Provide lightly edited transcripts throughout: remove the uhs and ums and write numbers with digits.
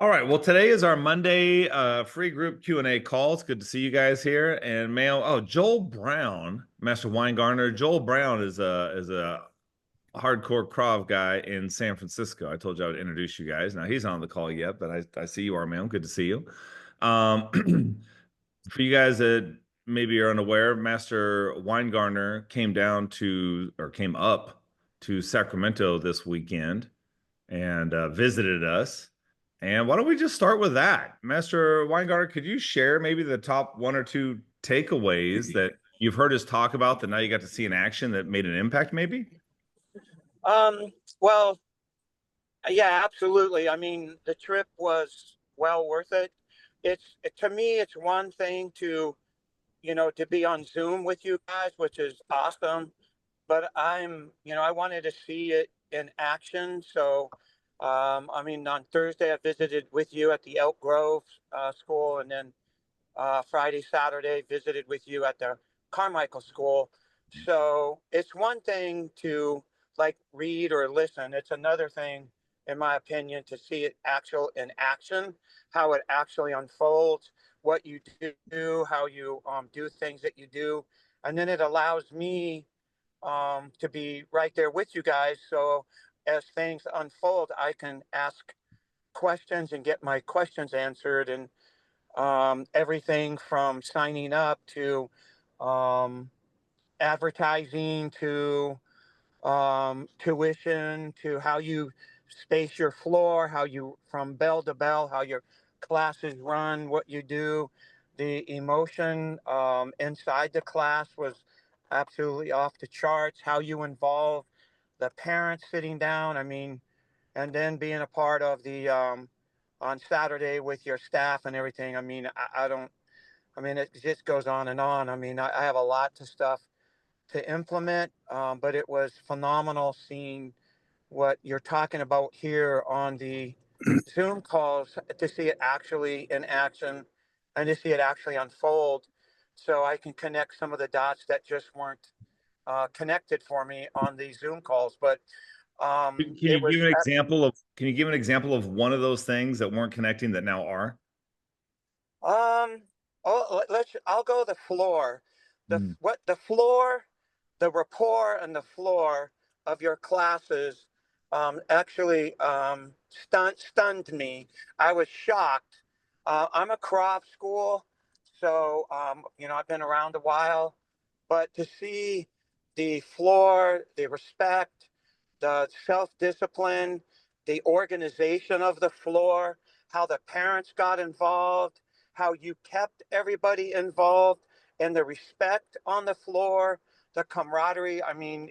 All right. Well, today is our Monday free group Q&A call. It's good to see you guys here. And Mail, Joel Brown, Master Weingartner. Joel Brown is a hardcore Krav guy in San Francisco. I told you I would introduce you guys. Now he's not on the call yet, but I see you are, man. Good to see you. For you guys that maybe are unaware, Master Weingartner came up to Sacramento this weekend and visited us. And why don't we just start with that? Master Weingartner, could you share maybe the top one or two takeaways that you've heard us talk about that now you got to see in action that made an impact, maybe? Um, well, yeah, absolutely. I mean, the trip was well worth it. To me, it's one thing to be on Zoom with you guys, which is awesome. But I wanted to see it in action. So, I mean, on Thursday, I visited with you at the Elk Grove school, and then Friday, Saturday, visited with you at the Carmichael School. So it's one thing to like read or listen. It's another thing, in my opinion, to see it actual in action, how it actually unfolds, what you do, how you do things that you do, and then it allows me to be right there with you guys. So as things unfold, I can ask questions and get my questions answered, and everything from signing up to um, advertising to tuition to how you space your floor, how you from bell to bell, how your classes run, what you do. The emotion inside the class was absolutely off the charts. How you involve the parents sitting down. I mean, and then being a part of the on Saturday with your staff and everything. I mean, I don't. I mean, it just goes on and on. I mean, I have a lot to stuff to implement, but it was phenomenal seeing what you're talking about here on the Zoom calls to see it actually in action and to see it actually unfold, so I can connect some of the dots that just weren't connected for me on these Zoom calls. But Can it you was give an example of can you give an example of one of those things that weren't connecting that now are? Um, I'll go the floor. Mm. The floor, the rapport and the floor of your classes actually stunned me. I was shocked. I'm a craft school, so I've been around a while, but to see the floor, the respect, the self-discipline, the organization of the floor, how the parents got involved, how you kept everybody involved, and the respect on the floor, the camaraderie. I mean,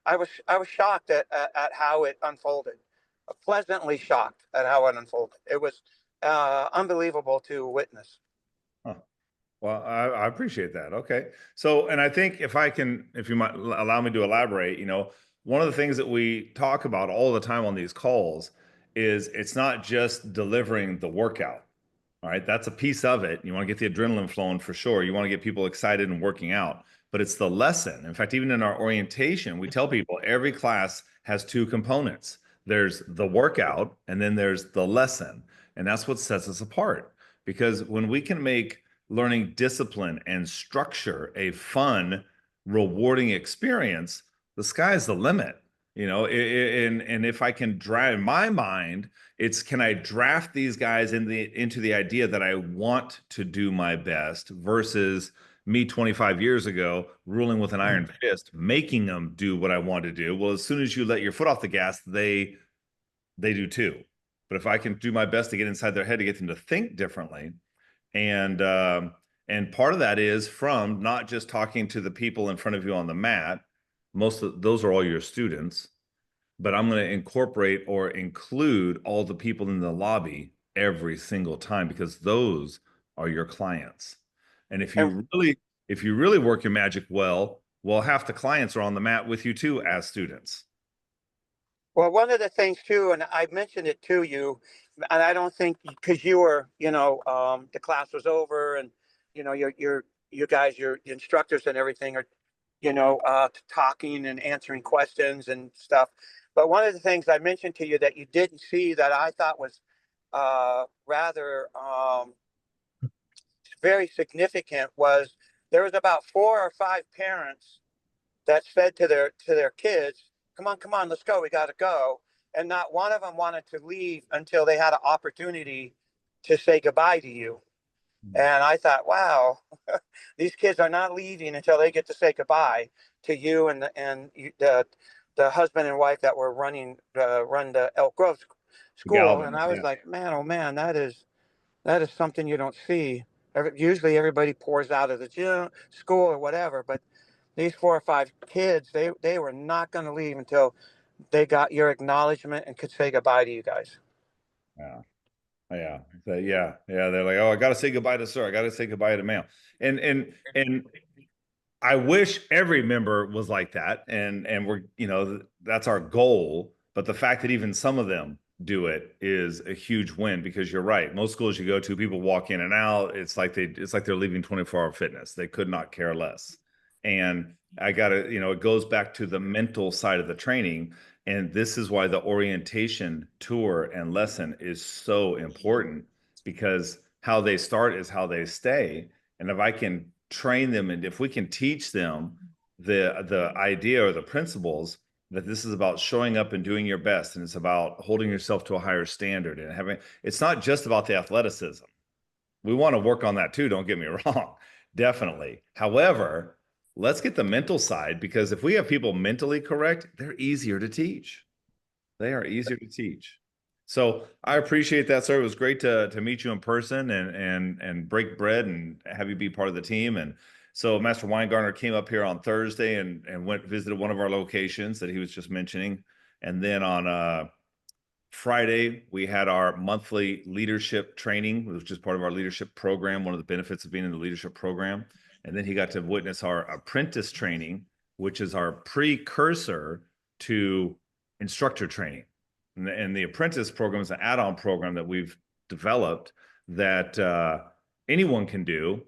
I was shocked at how it unfolded, pleasantly shocked at how it unfolded. It was unbelievable to witness. Huh. Well, I appreciate that. Okay. So, and I think if you might allow me to elaborate, one of the things that we talk about all the time on these calls is it's not just delivering the workout. All right. That's a piece of it. You want to get the adrenaline flowing for sure. You want to get people excited and working out, but it's the lesson. In fact, even in our orientation, we tell people every class has two components. There's the workout and then there's the lesson. And that's what sets us apart because when we can make learning discipline and structure a fun, rewarding experience, the sky's the limit. And if I can drive in my mind, it's can I draft these guys into the idea that I want to do my best versus me 25 years ago ruling with an iron fist, making them do what I want to do. Well, as soon as you let your foot off the gas, they do too. But if I can do my best to get inside their head to get them to think differently, and and part of that is from not just talking to the people in front of you on the mat. Most of those are all your students, but I'm going to incorporate or include all the people in the lobby every single time because those are your clients. And And if you really work your magic well, half the clients are on the mat with you too as students. well, one of the things too, and I mentioned it to you, and I don't think because you were, the class was over, and you guys, your instructors and everything are, talking and answering questions and stuff. But one of the things I mentioned to you that you didn't see that I thought was rather very significant was there was about 4 or 5 parents that said to their kids, come on, let's go, we got to go," and not one of them wanted to leave until they had an opportunity to say goodbye to you. And I thought, wow, these kids are not leaving until they get to say goodbye to you and the husband and wife that were run the Elk Grove school. And Galvin, I was yeah. like, man, oh man, that is something you don't see. Usually everybody pours out of the gym, school or whatever, but these 4 or 5 kids, they were not going to leave until they got your acknowledgement and could say goodbye to you guys. Yeah. Yeah. Yeah. Yeah. They're like, oh, I got to say goodbye to sir. I got to say goodbye to ma'am. And I wish every member was like that, and we're that's our goal. But the fact that even some of them do it is a huge win because you're right. Most schools you go to, people walk in and out. It's like they're leaving 24-hour fitness. They could not care less. And I gotta, it goes back to the mental side of the training. And this is why the orientation tour and lesson is so important because how they start is how they stay. And if I can train them and if we can teach them the idea or the principles that this is about showing up and doing your best and it's about holding yourself to a higher standard and having it's not just about the athleticism. We want to work on that too, don't get me wrong. Definitely. However, let's get the mental side because if we have people mentally correct, they're easier to teach. They are easier to teach. So I appreciate that, sir. It was great to meet you in person and break bread and have you be part of the team. And so Master Weingartner came up here on Thursday and went visited one of our locations that he was just mentioning. And then on Friday, we had our monthly leadership training, which is part of our leadership program, one of the benefits of being in the leadership program. And then he got to witness our apprentice training, which is our precursor to instructor training. And the apprentice program is an add-on program that we've developed that anyone can do.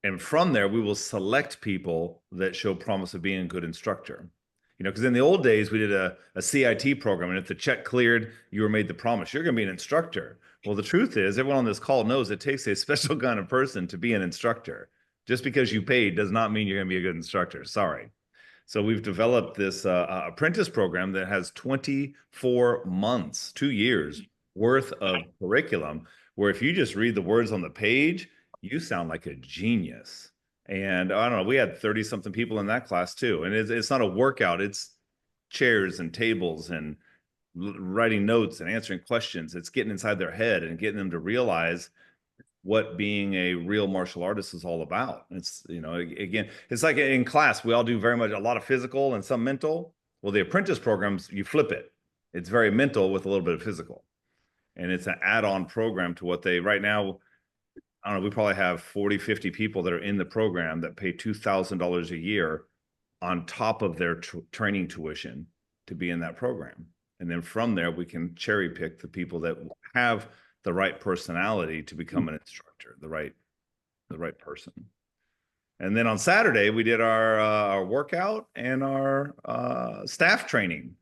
And from there, we will select people that show promise of being a good instructor. Because in the old days, we did a CIT program, and if the check cleared, you were made the promise, you're going to be an instructor. Well, the truth is, everyone on this call knows it takes a special kind of person to be an instructor. Just because you paid does not mean you're going to be a good instructor. Sorry. So we've developed this apprentice program that has 24 months, 2 years worth of curriculum, where if you just read the words on the page, you sound like a genius. And I don't know, we had 30 something people in that class too. And it's not a workout, it's chairs and tables and writing notes and answering questions. It's getting inside their head and getting them to realize what being a real martial artist is all about. It's, again, it's like in class, we all do very much a lot of physical and some mental. Well, the apprentice programs, you flip it. It's very mental with a little bit of physical. And it's an add-on program to what they right now, I don't know, we probably have 40, 50 people that are in the program that pay $2,000 a year on top of their training tuition to be in that program. And then from there, we can cherry pick the people that have the right personality to become an instructor, the right person. And then on Saturday, we did our workout and our staff training,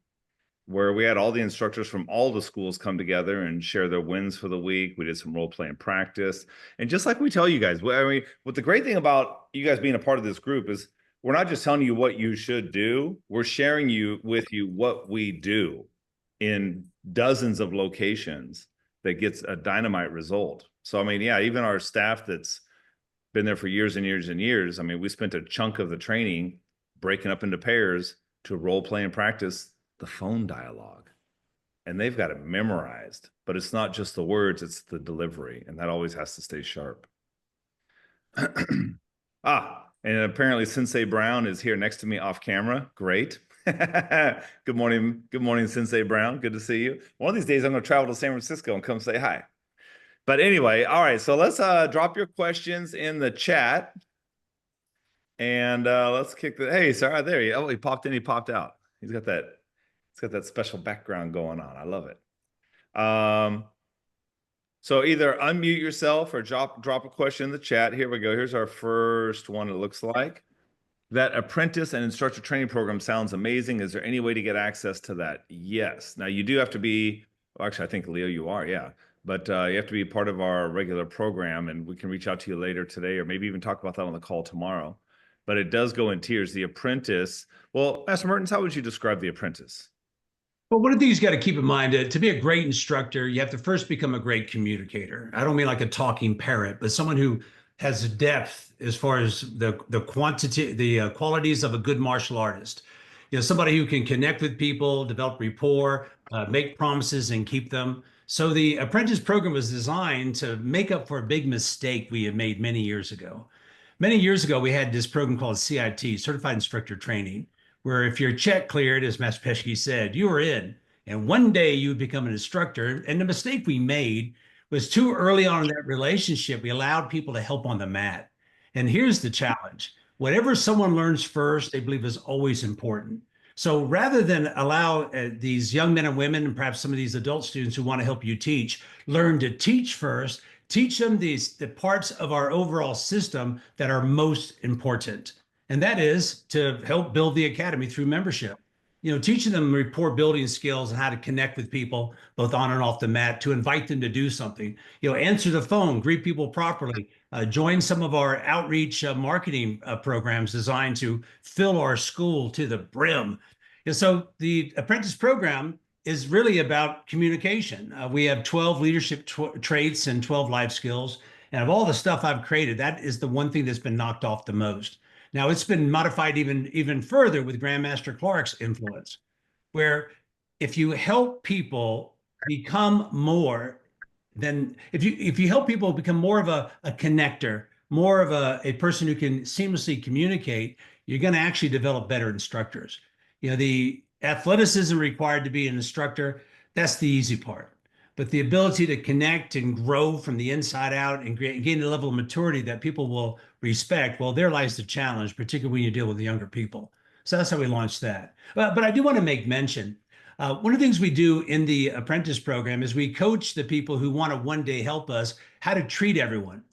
where we had all the instructors from all the schools come together and share their wins for the week. We did some role playing practice. And just like we tell you guys, I mean, what the great thing about you guys being a part of this group is we're not just telling you what you should do, we're sharing with you what we do in dozens of locations that gets a dynamite result. So, I mean, yeah, even our staff that's been there for years and years and years, I mean, we spent a chunk of the training breaking up into pairs to role play and practice the phone dialogue. And they've got it memorized, but it's not just the words, it's the delivery. And that always has to stay sharp. And apparently Sensei Brown is here next to me off camera. Great. Good morning. Good morning, Sensei Brown. Good to see you. One of these days, I'm going to travel to San Francisco and come say hi. But anyway, all right. So let's drop your questions in the chat. And let's kick the, hey, sorry, there you, oh, he popped in, he popped out. He's got that special background going on. I love it. So either unmute yourself or drop a question in the chat. Here we go. Here's our first one, it looks like. That apprentice and instructor training program sounds amazing. Is there any way to get access to that? Yes. Now you do have to be, well, actually, I think Leo, you are, yeah. but you have to be part of our regular program, and we can reach out to you later today, or maybe even talk about that on the call tomorrow. But it does go in tiers. The apprentice, well, Master Mertens, how would you describe the apprentice? But one of the things you got to keep in mind to be a great instructor, you have to first become a great communicator. I don't mean like a talking parrot, but someone who has depth as far as the quantity, the qualities of a good martial artist. You know, somebody who can connect with people, develop rapport, make promises and keep them. So the apprentice program was designed to make up for a big mistake we had made many years ago. Many years ago, we had this program called CIT, Certified Instructor Training, where if your check cleared, as Master Pesky said, you were in. And one day you would become an instructor. And the mistake we made was too early on in that relationship, we allowed people to help on the mat. And here's the challenge. Whatever someone learns first, they believe is always important. So rather than allow these young men and women, and perhaps some of these adult students who want to help you teach, learn to teach first, teach them the parts of our overall system that are most important. And that is to help build the academy through membership. You know, teaching them rapport building skills and how to connect with people both on and off the mat, to invite them to do something. You know, answer the phone, greet people properly, join some of our outreach marketing programs designed to fill our school to the brim. And so the apprentice program is really about communication. We have 12 leadership traits and 12 life skills. And of all the stuff I've created, that is the one thing that's been knocked off the most. Now it's been modified even further with Grandmaster Clark's influence, where if you help people become more than if you help people become more of a connector, more of a person who can seamlessly communicate, you're going to actually develop better instructors. You know, the athleticism required to be an instructor, that's the easy part. But the ability to connect and grow from the inside out and gain a level of maturity that people will respect, well, there lies the challenge, particularly when you deal with the younger people. So that's how we launched that. But I do want to make mention. One of the things we do in the apprentice program is we coach the people who want to one day help us how to treat everyone.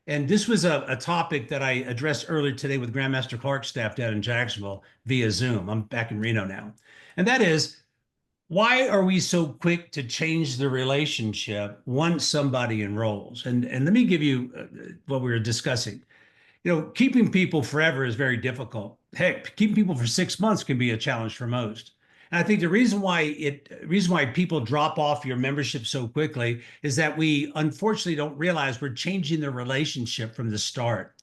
And this was a topic that I addressed earlier today with Grandmaster Clark's staff down in Jacksonville via Zoom. I'm back in Reno now. And that is, why are we so quick to change the relationship once somebody enrolls? And let me give you what we were discussing. You know, keeping people forever is very difficult. Heck, keeping people for 6 months can be a challenge for most. And I think the reason why people drop off your membership so quickly is that we unfortunately don't realize we're changing the relationship from the start.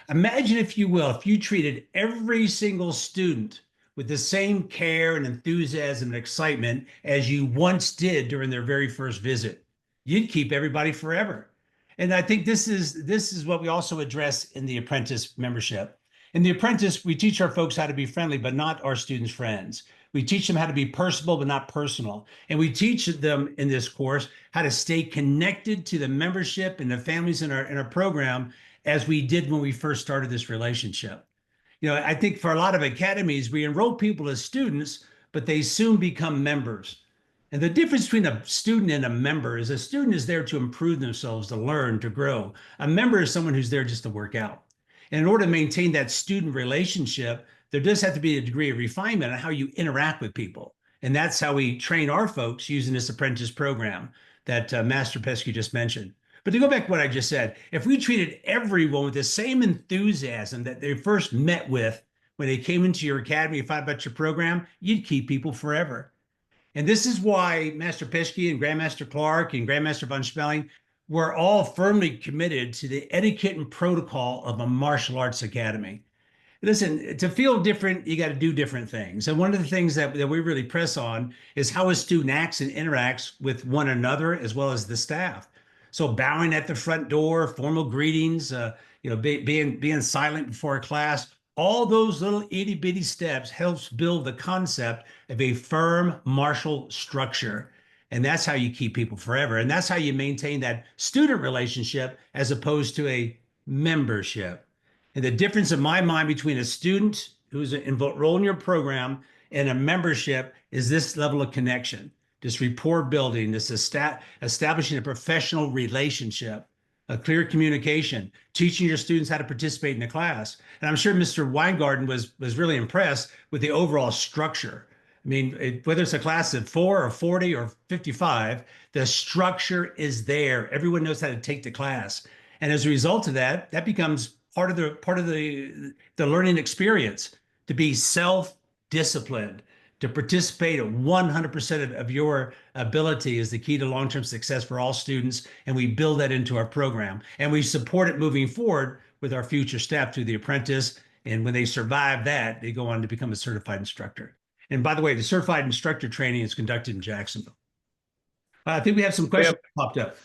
Imagine, if you will, if you treated every single student with the same care and enthusiasm and excitement as you once did during their very first visit. You'd keep everybody forever. And I think this is what we also address in the apprentice membership. In the apprentice, we teach our folks how to be friendly, but not our students' friends. We teach them how to be personable, but not personal. And we teach them in this course how to stay connected to the membership and the families in our program as we did when we first started this relationship. You know, I think for a lot of academies, we enroll people as students, but they soon become members. And the difference between a student and a member is a student is there to improve themselves, to learn, to grow. A member is someone who's there just to work out. And in order to maintain that student relationship, there does have to be a degree of refinement on how you interact with people. And that's how we train our folks using this apprentice program that Master Pesky just mentioned. But to go back to what I just said, if we treated everyone with the same enthusiasm that they first met with when they came into your academy and found out about your program, you'd keep people forever. And this is why Master Pesky and Grandmaster Clark and Grandmaster Von Spelling were all firmly committed to the etiquette and protocol of a martial arts academy. Listen, to feel different, you got to do different things. And one of the things that we really press on is how a student acts and interacts with one another as well as the staff. So bowing at the front door, formal greetings, being silent before a class, all those little itty bitty steps helps build the concept of a firm martial structure. And that's how you keep people forever. And that's how you maintain that student relationship as opposed to a membership. And the difference in my mind between a student who's enrolled in your program and a membership is this level of connection, this rapport building, this establishing a professional relationship, a clear communication, teaching your students how to participate in the class. And I'm sure Mr. Weingarten was really impressed with the overall structure. I mean, whether it's a class of 4 or 40 or 55, the structure is there. Everyone knows how to take the class. And as a result of that, that becomes part of the learning experience to be self-disciplined, to participate at 100% of your ability is the key to long-term success for all students. And we build that into our program. And we support it moving forward with our future staff through the apprentice. And when they survive that, they go on to become a certified instructor. And by the way, the certified instructor training is conducted in Jacksonville. I think we have some We questions have, popped up.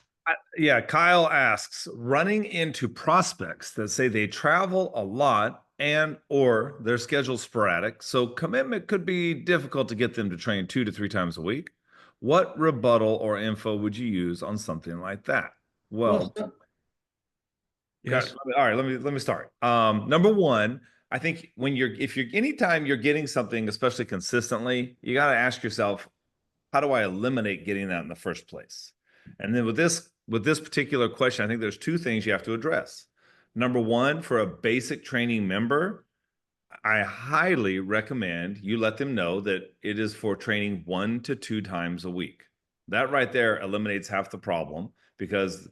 yeah, Kyle asks, running into prospects that say they travel a lot and or their schedule's sporadic, so commitment could be difficult to get them to train 2 to 3 times a week. What rebuttal or info would you use on something like that? Well, Well, okay, yes. all right, let me start. Number one, I think if you're anytime you're getting something, especially consistently, you got to ask yourself, how do I eliminate getting that in the first place? And then with this particular question, I think there's two things you have to address. Number one, for a basic training member, I highly recommend you let them know that it is for training 1 to 2 times a week. That right there eliminates half the problem because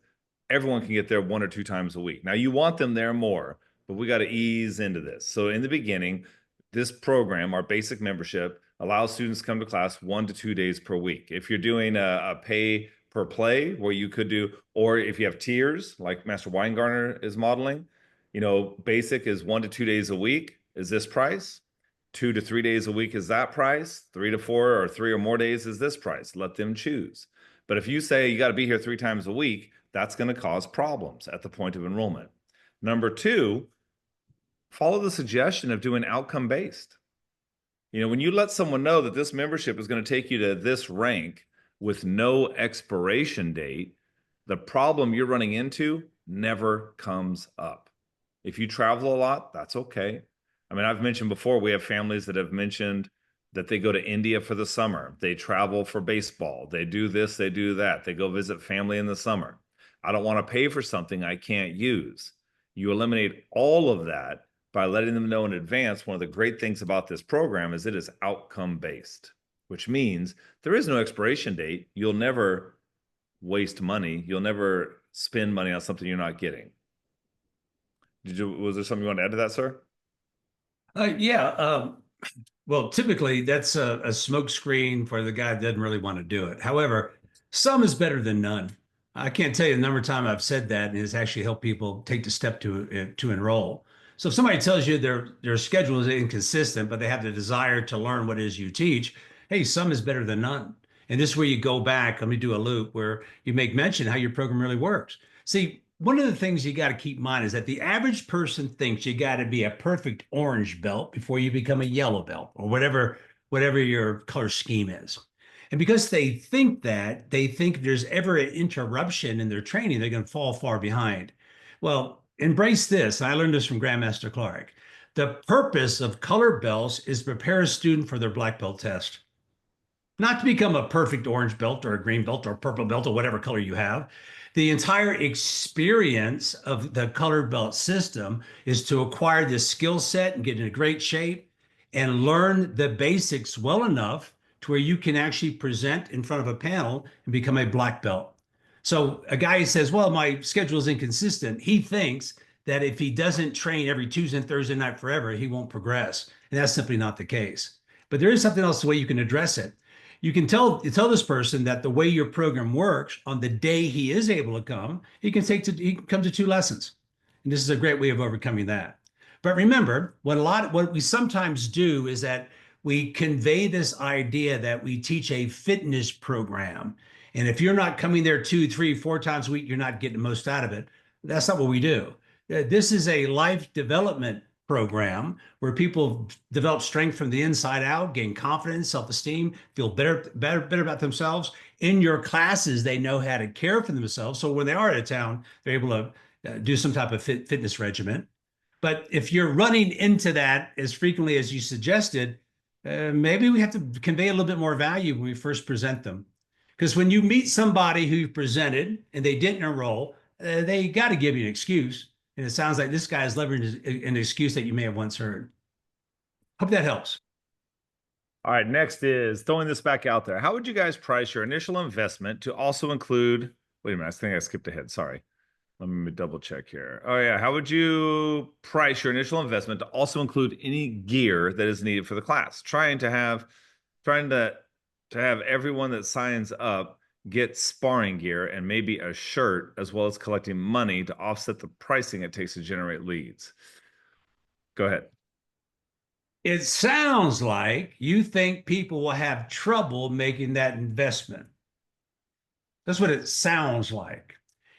everyone can get there 1 or 2 times a week. Now you want them there more, but we got to ease into this. So in the beginning, this program, our basic membership, allows students to come to class 1 to 2 days per week. If you're doing a pay per play where you could do, or if you have tiers like Master Weingartner is modeling, basic is 1 to 2 days a week is this price. 2 to 3 days a week is that price. 3 to 4 or 3 or more days is this price. Let them choose. But if you say you got to be here 3 times a week, that's going to cause problems at the point of enrollment. Number two, follow the suggestion of doing outcome based. When you let someone know that this membership is going to take you to this rank with no expiration date, the problem you're running into never comes up. If you travel a lot, that's okay. I mean, I've mentioned before, we have families that have mentioned that they go to India for the summer. They travel for baseball. They do this, they do that. They go visit family in the summer. I don't want to pay for something I can't use. You eliminate all of that by letting them know in advance. One of the great things about this program is it is outcome based, which means there is no expiration date. You'll never waste money. You'll never spend money on something you're not getting. Was there something you want to add to that, sir? Yeah. Well, typically that's a smoke screen for the guy that doesn't really want to do it. However, some is better than none. I can't tell you the number of times I've said that, and it's actually helped people take the step to enroll. So if somebody tells you their schedule is inconsistent, but they have the desire to learn what it is you teach, hey, some is better than none. And this is where you go back. Let me do a loop where you make mention how your program really works. See, one of the things you got to keep in mind is that the average person thinks you got to be a perfect orange belt before you become a yellow belt or whatever your color scheme is. And because they think that, they think if there's ever an interruption in their training, they're going to fall far behind. Well, embrace this. I learned this from Grandmaster Clark. The purpose of color belts is to prepare a student for their black belt test, not to become a perfect orange belt or a green belt or a purple belt or whatever color you have. The entire experience of the color belt system is to acquire this skill set and get in a great shape and learn the basics well enough to where you can actually present in front of a panel and become a black belt. So a guy says, well, my schedule is inconsistent. He thinks that if he doesn't train every Tuesday and Thursday night forever, he won't progress. And that's simply not the case. But there is something else, the way you can address it. You can tell this person that the way your program works, on the day he is able to come, he can come to 2 lessons. And this is a great way of overcoming that. But remember, what we sometimes do is that we convey this idea that we teach a fitness program. And if you're not coming there 2, 3, 4 times a week, you're not getting the most out of it. That's not what we do. This is a life development program where people develop strength from the inside out, gain confidence, self-esteem, feel better about themselves. In your classes, they know how to care for themselves. So when they are out of town, they're able to do some type of fitness regimen. But if you're running into that as frequently as you suggested, maybe we have to convey a little bit more value when we first present them. Because when you meet somebody who presented and they didn't enroll, they got to give you an excuse. And it sounds like this guy is leveraging an excuse that you may have once heard. Hope that helps. All right, next is throwing this back out there. How would you guys price your initial investment to also include, wait a minute, I think I skipped ahead. Sorry. Let me double check here. Oh yeah, how would you price your initial investment to also include any gear that is needed for the class? Trying to have everyone that signs up get sparring gear and maybe a shirt, as well as collecting money to offset the pricing it takes to generate leads. Go ahead. It sounds like you think people will have trouble making that investment. That's what it sounds like.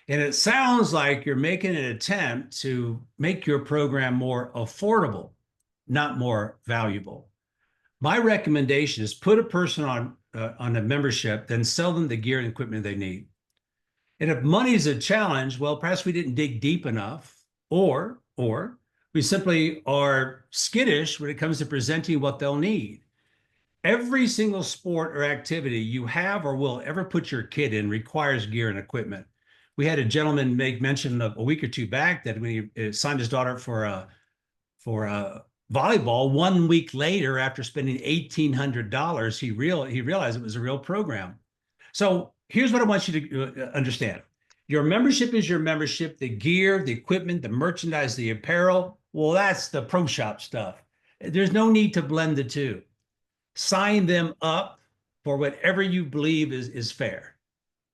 And it sounds like you're making an attempt to make your program more affordable, not more valuable. My recommendation is put a person on a membership, then sell them the gear and equipment they need. And if money is a challenge, well, perhaps we didn't dig deep enough, or we simply are skittish when it comes to presenting what they'll need. Every single sport or activity you have or will ever put your kid in requires gear and equipment. We had a gentleman make mention of a week or two back that when he signed his daughter for volleyball, 1 week later, after spending $1,800, he realized it was a real program. So here's what I want you to understand. Your membership is your membership. The gear, the equipment, the merchandise, the apparel, well, that's the pro shop stuff. There's no need to blend the two. Sign them up for whatever you believe is fair.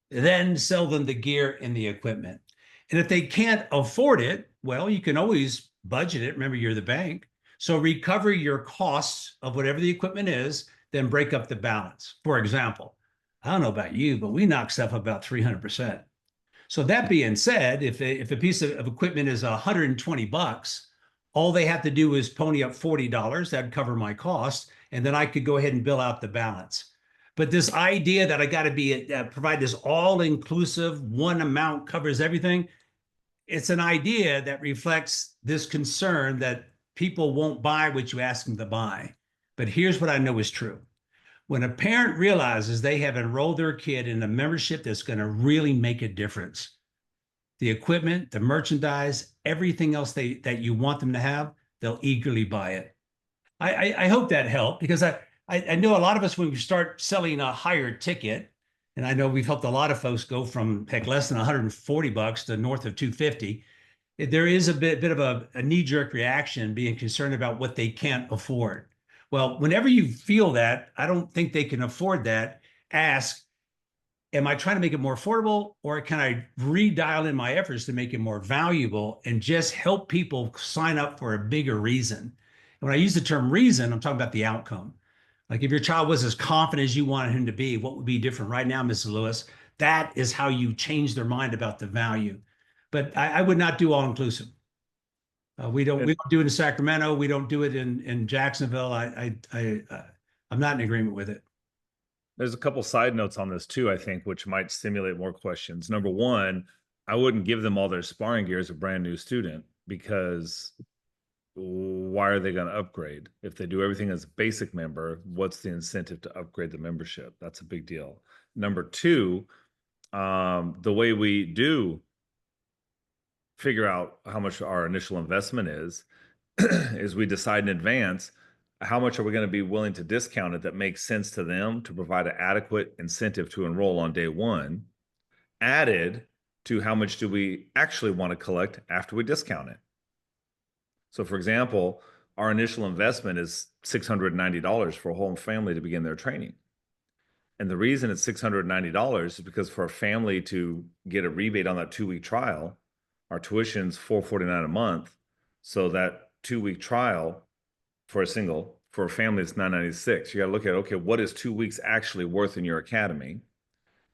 Then sell them the gear and the equipment. And if they can't afford it, well, you can always budget it. Remember, you're the bank. So recover your costs of whatever the equipment is, then break up the balance. For example, I don't know about you, but we knock stuff about 300%. So that being said, if a piece of equipment is $120, all they have to do is pony up $40. That'd cover my cost, and then I could go ahead and bill out the balance. But this idea that I got to be provide this all-inclusive one amount covers everything, it's an idea that reflects this concern that people won't buy what you ask them to buy. But here's what I know is true. When a parent realizes they have enrolled their kid in a membership that's going to really make a difference, the equipment, the merchandise, everything else that you want them to have, they'll eagerly buy it. I hope that helped, because I know a lot of us, when we start selling a higher ticket, and I know we've helped a lot of folks go from less than $140 to north of 250. There is a bit of a knee-jerk reaction, being concerned about what they can't afford. Well, whenever you feel that, I don't think they can afford that, ask, am I trying to make it more affordable, or can I redial in my efforts to make it more valuable and just help people sign up for a bigger reason? And when I use the term reason, I'm talking about the outcome. Like if your child was as confident as you wanted him to be, what would be different right now, Mrs. Lewis? That is how you change their mind about the value. But I would not do all inclusive. We don't do it in Sacramento. We don't do it in Jacksonville. I'm not in agreement with it. There's a couple side notes on this too, I think, which might stimulate more questions. Number one, I wouldn't give them all their sparring gear as a brand new student, because why are they going to upgrade? If they do everything as a basic member, what's the incentive to upgrade the membership? That's a big deal. Number two, the way we do figure out how much our initial investment is we decide in advance how much are we going to be willing to discount it that makes sense to them to provide an adequate incentive to enroll on day one, added to how much do we actually want to collect after we discount it. So for example, our initial investment is $690 for a whole family to begin their training. And the reason it's $690 is because for a family to get a rebate on that 2-week trial, our tuition's $449 a month. So that 2-week trial for a single, for a family, it's $996. You got to look at, okay, what is 2 weeks actually worth in your academy?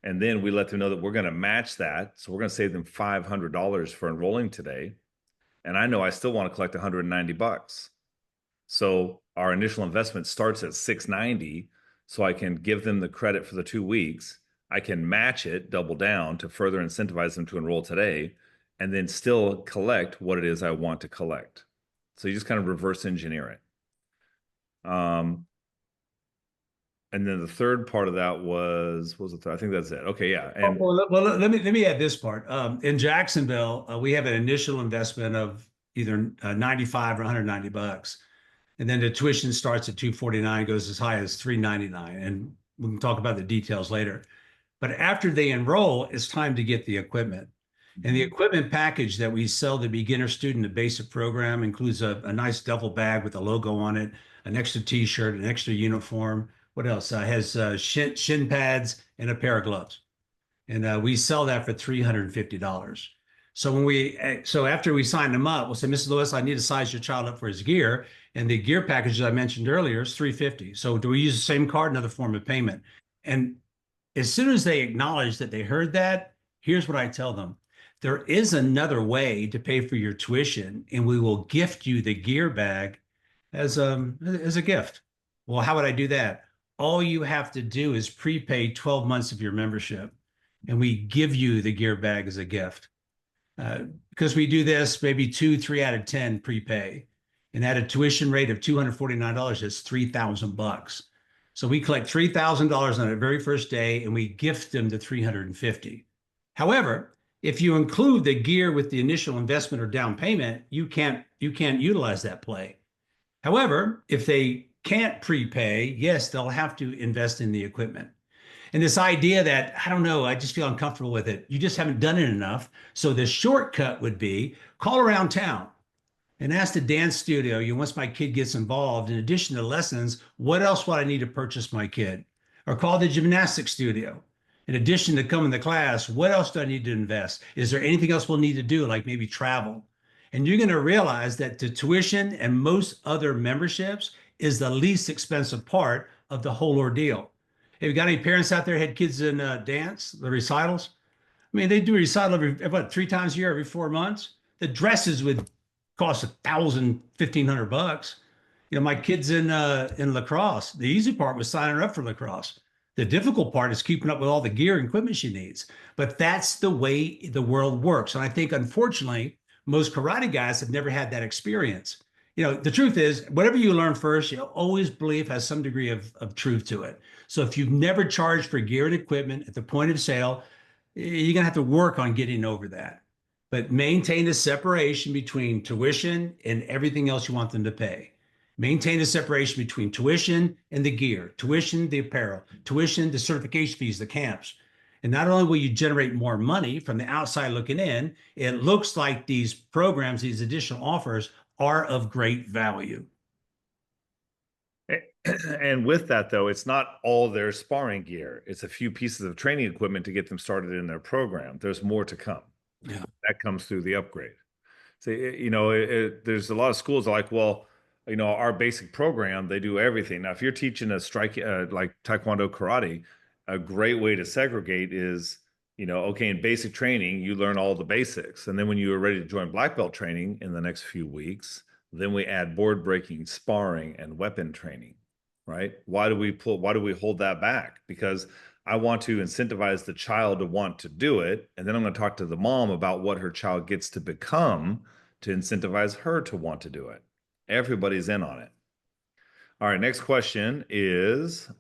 And then we let them know that we're going to match that. So we're going to save them $500 for enrolling today. And I know I still want to collect $190. So our initial investment starts at $690. So I can give them the credit for the 2 weeks. I can match it, double down to further incentivize them to enroll today, and then still collect what it is I want to collect. So you just kind of reverse engineer it. And then the third part of that was, what was the third? I think that's it. Okay, yeah. And well, let me add this part. In Jacksonville, we have an initial investment of either 95 or $190. And then the tuition starts at 249, goes as high as 399. And we can talk about the details later. But after they enroll, it's time to get the equipment. And the equipment package that we sell the beginner student, the basic program, includes a nice duffel bag with a logo on it, an extra t-shirt, an extra uniform. What else? Has shin pads and a pair of gloves. And we sell that for $350. So so after we sign them up, we'll say, Mrs. Lewis, I need to size your child up for his gear. And the gear package that I mentioned earlier is $350. So do we use the same card, another form of payment? And as soon as they acknowledge that they heard that, here's what I tell them. There is another way to pay for your tuition, and we will gift you the gear bag as a gift. Well, how would I do that? All you have to do is prepay 12 months of your membership, and we give you the gear bag as a gift. Because we do this maybe 3 out of 10 prepay. And at a tuition rate of $249, it's $3,000. So we collect $3,000 on the very first day, and we gift them the $350. However, if you include the gear with the initial investment or down payment, you can't utilize that play. However, if they can't prepay, yes, they'll have to invest in the equipment. And this idea that, I don't know, I just feel uncomfortable with it. You just haven't done it enough. So the shortcut would be call around town and ask the dance studio, once my kid gets involved, in addition to lessons, what else would I need to purchase my kid? Or call the gymnastics studio. In addition to coming to class, what else do I need to invest? Is there anything else we'll need to do, like maybe travel? And you're going to realize that the tuition and most other memberships is the least expensive part of the whole ordeal. Have you got any parents out there had kids in dance, the recitals? I mean, they do a recital every 3 times a year, every 4 months. The dresses would cost $1,000, $1,500. My kid's in lacrosse. The easy part was signing her up for lacrosse. The difficult part is keeping up with all the gear and equipment she needs. But that's the way the world works. And I think, unfortunately, most karate guys have never had that experience. The truth is, whatever you learn first, you always believe has some degree of truth to it. So if you've never charged for gear and equipment at the point of sale, you're going to have to work on getting over that. But maintain the separation between tuition and everything else you want them to pay. Maintain the separation between tuition and the gear, tuition, the apparel, tuition, the certification fees, the camps. And not only will you generate more money from the outside looking in, it looks like these programs, these additional offers, are of great value. And with that, though, it's not all their sparring gear. It's a few pieces of training equipment to get them started in their program. There's more to come. Yeah. That comes through the upgrade. So, there's a lot of schools like, well, our basic program, they do everything. Now, if you're teaching a strike, like Taekwondo karate, a great way to segregate is, okay, in basic training, you learn all the basics. And then when you are ready to join black belt training in the next few weeks, then we add board breaking, sparring, and weapon training, right? Why do we hold that back? Because I want to incentivize the child to want to do it. And then I'm going to talk to the mom about what her child gets to become to incentivize her to want to do it. Everybody's in on it. All right, next question is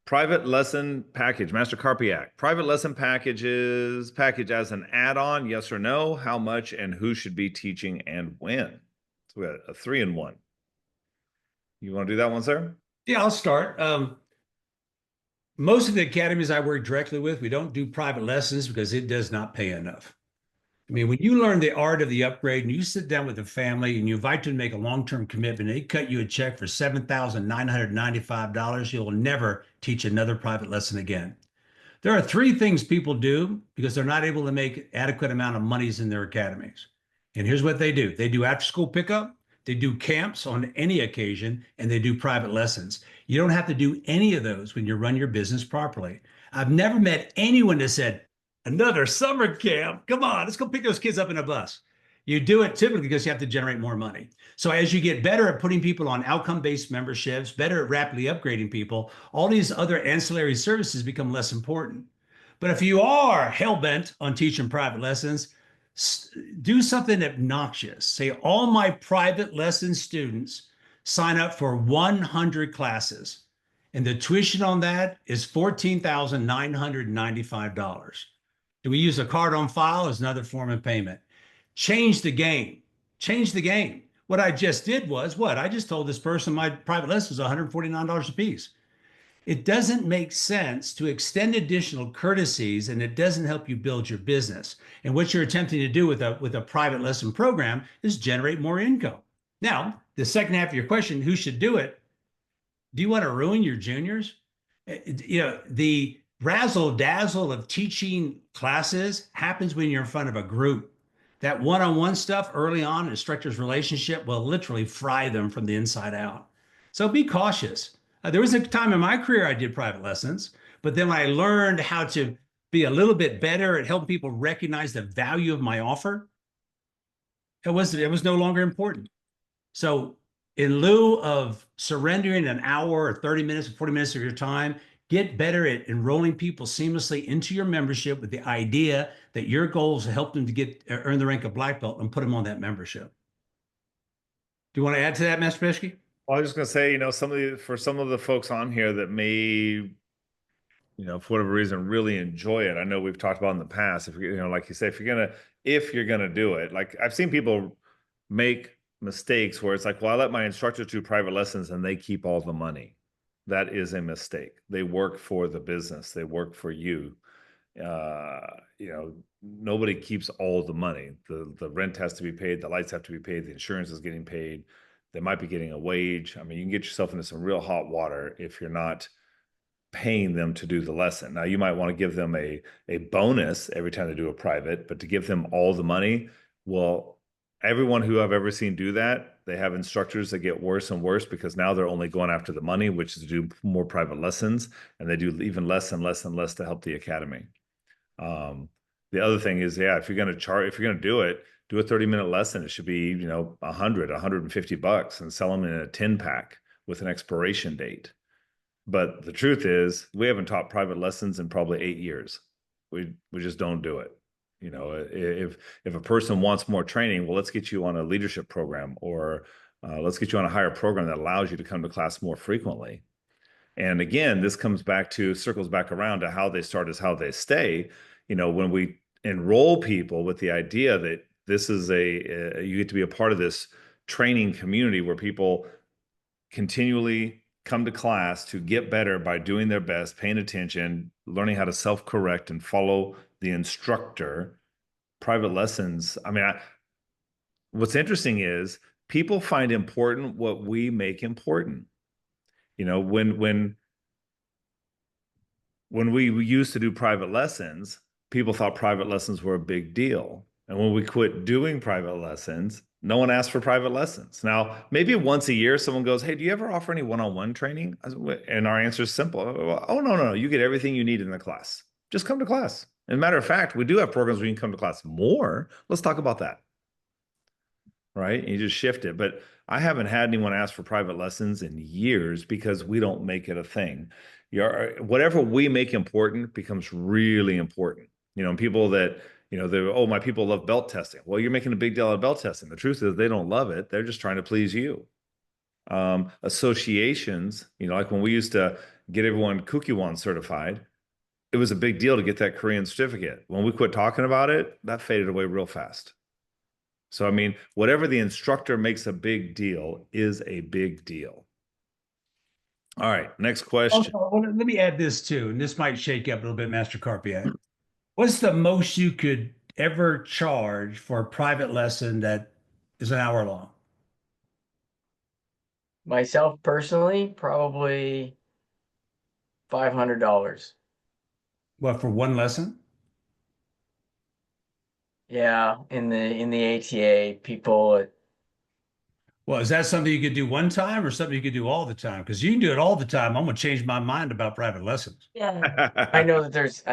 private lesson package, Master Carpiak. Private lesson package as an add-on, yes or no? How much and who should be teaching and when? So we got a 3-in-1. You want to do that one, sir? Yeah, I'll start. Most of the academies I work directly with, we don't do private lessons because it does not pay enough. I mean, when you learn the art of the upgrade and you sit down with a family and you invite them to make a long-term commitment, they cut you a check for $7,995, you'll never teach another private lesson again. There are 3 things people do because they're not able to make adequate amount of monies in their academies. And here's what they do. They do after-school pickup, they do camps on any occasion, and they do private lessons. You don't have to do any of those when you run your business properly. I've never met anyone that said, another summer camp, come on, let's go pick those kids up in a bus. You do it typically because you have to generate more money. So as you get better at putting people on outcome-based memberships, better at rapidly upgrading people, all these other ancillary services become less important. But if you are hell-bent on teaching private lessons, do something obnoxious. Say, all my private lesson students sign up for 100 classes, and the tuition on that is $14,995. Do we use a card on file as another form of payment? Change the game. Change the game. What I just did was what? I just told this person my private lesson is $149 a piece. It doesn't make sense to extend additional courtesies, and it doesn't help you build your business. And what you're attempting to do with a private lesson program is generate more income. Now, the second half of your question, who should do it? Do you want to ruin your juniors? The razzle dazzle of teaching classes happens when you're in front of a group. That one-on-one stuff early on, instructor's relationship will literally fry them from the inside out. So be cautious. There was a time in my career I did private lessons, but then when I learned how to be a little bit better at helping people recognize the value of my offer, it was no longer important. So in lieu of surrendering an hour or 30 minutes or 40 minutes of your time, get better at enrolling people seamlessly into your membership with the idea that your goal is to help them to earn the rank of black belt and put them on that membership. Do you want to add to that, Master Beskey? Well, I was just going to say, for some of the folks on here that may, for whatever reason, really enjoy it. I know we've talked about in the past, if like you say, if you're gonna do it, like I've seen people make mistakes where it's like, well, I let my instructors do private lessons and they keep all the money. That is a mistake. They work for the business. They work for you. Nobody keeps all the money. The rent has to be paid. The lights have to be paid. The insurance is getting paid. They might be getting a wage. I mean, you can get yourself into some real hot water if you're not paying them to do the lesson. Now, you might want to give them a bonus every time they do a private, but to give them all the money, well, everyone who I've ever seen do that, they have instructors that get worse and worse because now they're only going after the money, which is to do more private lessons, and they do even less and less and less to help the academy. The other thing is, yeah, if you're going to do it, do a 30-minute lesson. It should be, $150 and sell them in a 10-pack with an expiration date. But the truth is, we haven't taught private lessons in probably 8 years. We just don't do it. If a person wants more training, well, let's get you on a leadership program, or let's get you on a higher program that allows you to come to class more frequently. And again, this circles back around to how they start is how they stay. When we enroll people with the idea that this is you get to be a part of this training community where people continually come to class to get better by doing their best, paying attention, learning how to self-correct and follow the instructor. Private lessons. I mean, what's interesting is people find important what we make important. When we used to do private lessons, people thought private lessons were a big deal. And when we quit doing private lessons, no one asked for private lessons. Now, maybe once a year, someone goes, hey, do you ever offer any one-on-one training? And our answer is simple. Oh, no. You get everything you need in the class. Just come to class. As a matter of fact, we do have programs where you can come to class more. Let's talk about that. Right? And you just shift it. But I haven't had anyone ask for private lessons in years because we don't make it a thing. Whatever we make important becomes really important. People that, my people love belt testing. Well, you're making a big deal out of belt testing. The truth is they don't love it. They're just trying to please you. Associations, like when we used to get everyone Kukiwon certified, it was a big deal to get that Korean certificate. When we quit talking about it, that faded away real fast. So, I mean, whatever the instructor makes a big deal is a big deal. All right, next question. Also, let me add this too, and this might shake up a little bit, Master Carpiak. What's the most you could ever charge for a private lesson that is an hour long? Myself personally, probably $500. What, for one lesson? Yeah, in the ATA, people. Well, is that something you could do one time or something you could do all the time? Because you can do it all the time. I'm going to change my mind about private lessons. Yeah, I know that there's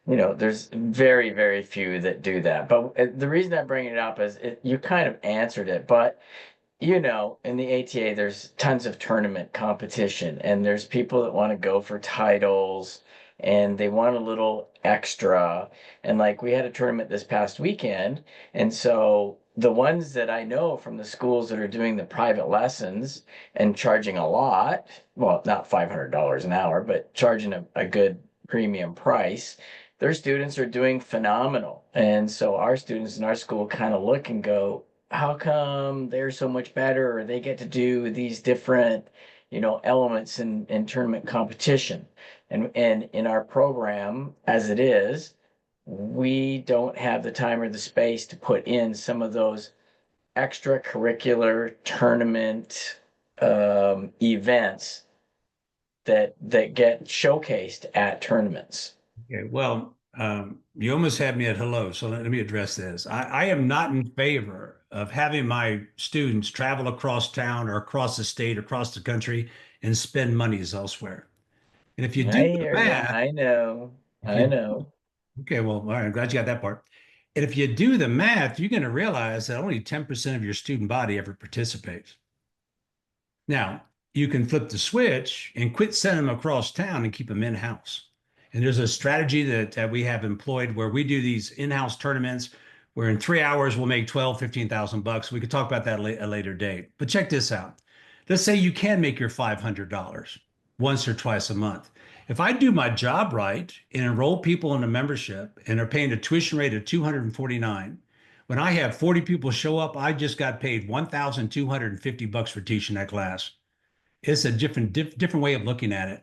there's very, very few that do that. But the reason I bring it up is you kind of answered it, but in the ATA, there's tons of tournament competition, and there's people that want to go for titles, and they want a little extra. And like we had a tournament this past weekend, and so the ones that I know from the schools that are doing the private lessons and charging a lot, well, not $500 an hour, but charging a good premium price, their students are doing phenomenal. And so our students in our school kind of look and go, how come they're so much better, or they get to do these different, elements in tournament competition. And in our program, as it is, we don't have the time or the space to put in some of those extracurricular tournament events that get showcased at tournaments. Okay, well, you almost had me at hello, so let me address this. I am not in favor of having my students travel across town or across the state, across the country, and spend monies elsewhere. And if you do I the hear you. math, I know. if I you know. okay, well, all right, I'm glad you got that part. And if you do the math, you're going to realize that only 10% of your student body ever participates. Now, you can flip the switch and quit sending them across town and keep them in-house. And there's a strategy that we have employed where we do these in-house tournaments where in 3 hours we'll make 12, 15,000 bucks. We could talk about that at a later date. But check this out. Let's say you can make your $500 once or twice a month. If I do my job right and enroll people in a membership and are paying a tuition rate of 249, when I have 40 people show up, I just got paid 1,250 bucks for teaching that class. It's a different way of looking at it.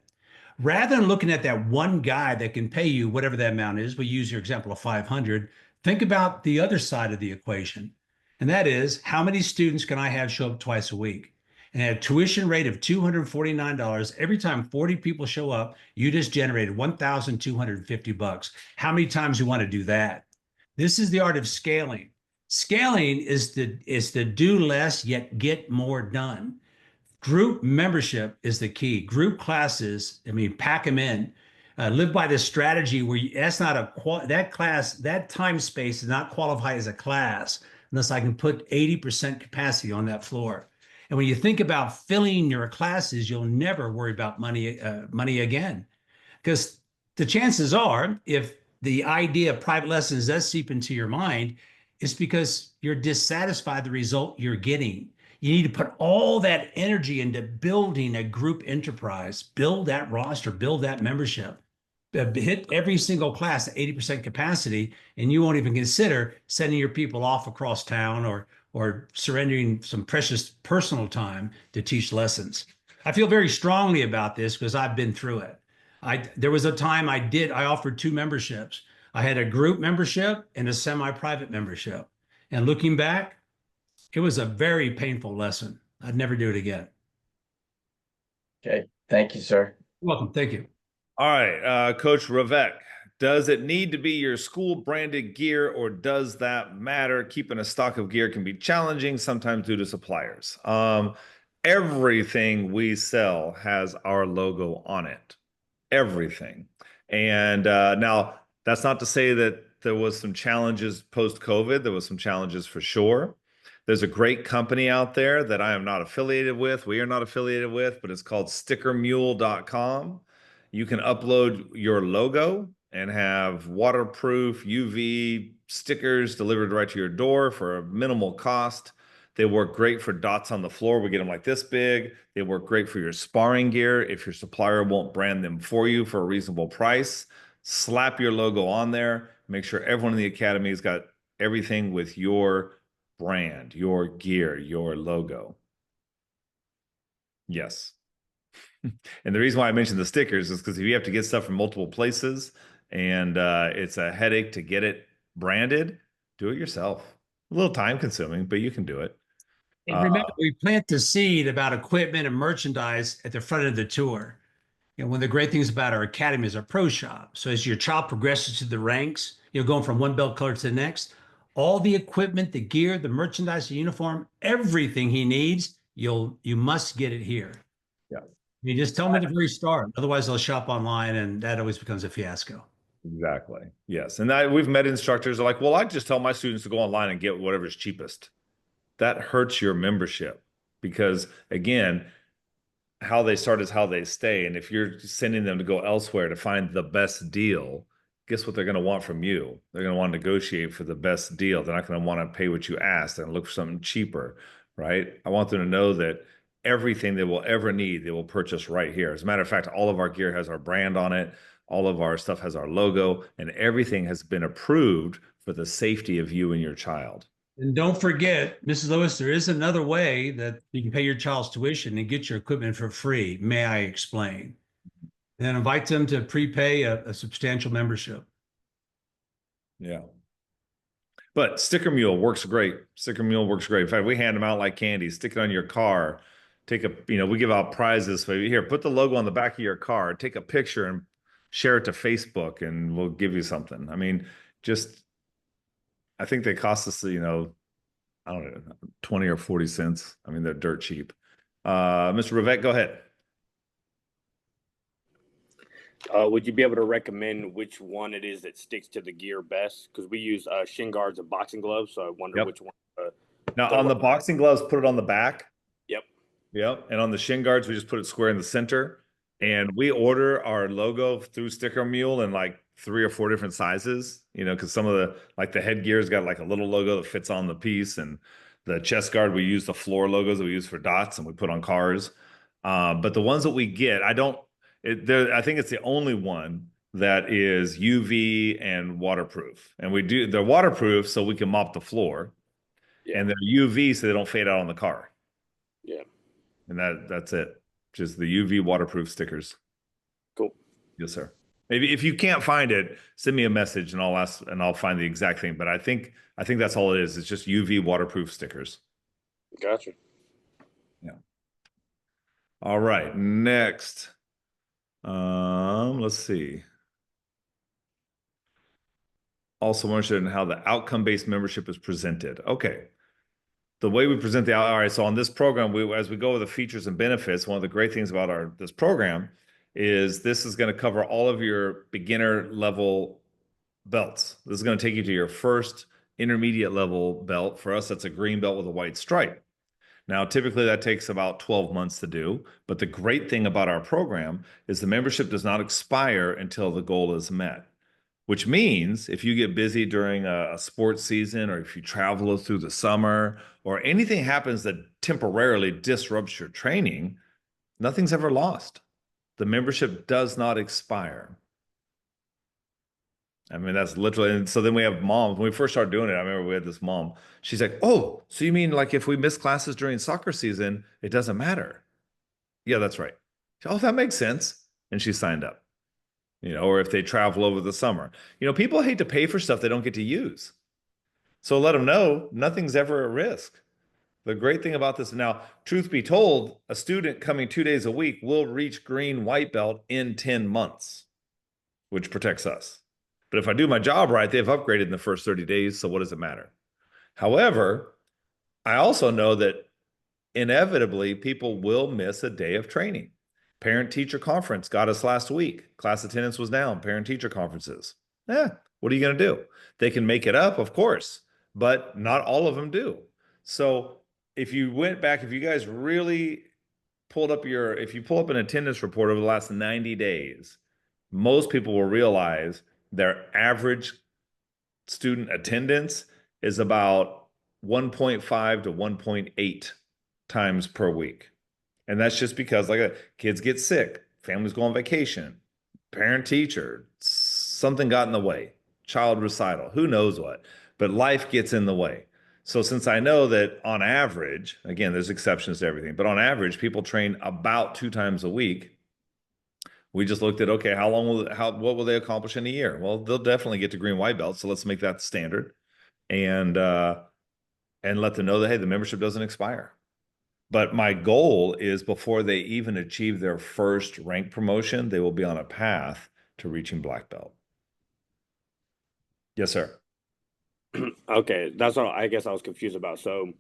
Rather than looking at that one guy that can pay you whatever that amount is, we use your example of 500, think about the other side of the equation. And that is, how many students can I have show up twice a week? And at a tuition rate of $249, every time 40 people show up, you just generated 1,250 bucks. How many times do you want to do that? This is the art of scaling. Scaling is to do less yet get more done. Group membership is the key. Group classes, I mean, pack them in. Live by this strategy where that's not that class, that time space does not qualify as a class unless I can put 80% capacity on that floor. And when you think about filling your classes, you'll never worry about money again. Because the chances are, if the idea of private lessons does seep into your mind, it's because you're dissatisfied with the result you're getting. You need to put all that energy into building a group enterprise, build that roster, build that membership, hit every single class at 80% capacity, and you won't even consider sending your people off across town or surrendering some precious personal time to teach lessons. I feel very strongly about this because I've been through it. There was a time I offered two memberships. I had a group membership and a semi-private membership. And looking back, it was a very painful lesson. I'd never do it again. Okay. Thank you, sir. Welcome. Thank you. All right, Coach Ravek, does it need to be your school branded gear or does that matter? Keeping a stock of gear can be challenging, sometimes due to suppliers. Everything we sell has our logo on it. Everything. And now that's not to say that there was some challenges post-COVID. There was some challenges for sure. There's a great company out there that I am not affiliated with. We are not affiliated with, but it's called stickermule.com. You can upload your logo and have waterproof UV stickers delivered right to your door for a minimal cost. They work great for dots on the floor. We get them like this big. They work great for your sparring gear. If your supplier won't brand them for you for a reasonable price, slap your logo on there. Make sure everyone in the academy has got everything with your brand, your gear, your logo. Yes. And the reason why I mentioned the stickers is because if you have to get stuff from multiple places and it's a headache to get it branded, do it yourself. A little time consuming, but you can do it. And remember, we plant the seed about equipment and merchandise at the front of the tour. One of the great things about our academy is our pro shop. So as your child progresses through the ranks, going from one belt color to the next, all the equipment, the gear, the merchandise, the uniform, everything he needs, you must get it here. Yeah. You just tell them at the very start. Otherwise, they'll shop online, and that always becomes a fiasco. Exactly. Yes. And we've met instructors are like, well, I just tell my students to go online and get whatever's cheapest. That hurts your membership because, again, how they start is how they stay. And if you're sending them to go elsewhere to find the best deal, guess what they're going to want from you? They're going to want to negotiate for the best deal. They're not going to want to pay what you asked and look for something cheaper, right? I want them to know that everything they will ever need, they will purchase right here. As a matter of fact, all of our gear has our brand on it. All of our stuff has our logo, and everything has been approved for the safety of you and your child. And don't forget, Mrs. Lewis, there is another way that you can pay your child's tuition and get your equipment for free. May I explain? And invite them to prepay a substantial membership. Yeah. But Sticker Mule works great. Sticker Mule works great. In fact, we hand them out like candy. Stick it on your car. Take a, we give out prizes for you. Here, put the logo on the back of your car. Take a picture and share it to Facebook, and we'll give you something. I mean, just I think they cost us, I don't know, 20 or 40 cents. I mean, they're dirt cheap. Mr. Rivette, go ahead. Would you be able to recommend which one it is that sticks to the gear best? Because we use shin guards and boxing gloves, so I wonder Yep. which one. Now, on the boxing gloves, put it on the back. Yep. Yep. And on the shin guards, we just put it square in the center. And we order our logo through Sticker Mule in like 3 or 4 different sizes, because some of the headgear's got like a little logo that fits on the piece. And the chest guard, we use the floor logos that we use for dots and we put on cars. But the ones that we get, I think it's the only one that is UV and waterproof. And they're waterproof so we can mop the floor. Yeah. And they're UV so they don't fade out on the car. Yeah. And that's it. Just the UV waterproof stickers. Cool. Yes, sir. Maybe if you can't find it, send me a message and I'll find the exact thing. But I think that's all it is. It's just UV waterproof stickers. Gotcha. Yeah. All right. Next. Let's see. Also interested in how the outcome-based membership is presented. Okay. The way we present all right, so on this program, as we go over the features and benefits, one of the great things about this program is this is going to cover all of your beginner level belts. This is going to take you to your first intermediate level belt. For us, that's a green belt with a white stripe. Now, typically that takes about 12 months to do, but the great thing about our program is the membership does not expire until the goal is met. Which means if you get busy during a sports season, or if you travel through the summer, or anything happens that temporarily disrupts your training, nothing's ever lost. The membership does not expire. I mean, that's literally, and so then we have moms. When we first started doing it, I remember we had this mom. She's like, oh, so you mean like if we miss classes during soccer season, it doesn't matter? Yeah, that's right. Oh, that makes sense. And she signed up. Or if they travel over the summer. People hate to pay for stuff they don't get to use. So let them know nothing's ever at risk. The great thing about this now, truth be told, a student coming 2 days a week will reach green white belt in 10 months, which protects us. But if I do my job right, they've upgraded in the first 30 days. So what does it matter? However, I also know that inevitably people will miss a day of training. Parent-teacher conference got us last week. Class attendance was down, parent-teacher conferences. What are you going to do? They can make it up, of course, but not all of them do. So if you guys really if you pull up an attendance report over the last 90 days, most people will realize their average student attendance is about 1.5 to 1.8 times per week. And that's just because kids get sick, families go on vacation, parent teacher, something got in the way, child recital, who knows what, but life gets in the way. So since I know that on average, again, there's exceptions to everything, but on average, people train about 2 times a week. We just looked at, okay, what will they accomplish in a year? Well, they'll definitely get to green white belt. So let's make that the standard and let them know that, hey, the membership doesn't expire. But my goal is before they even achieve their first rank promotion, they will be on a path to reaching black belt. Yes, sir. Okay, that's what I guess I was confused about. So,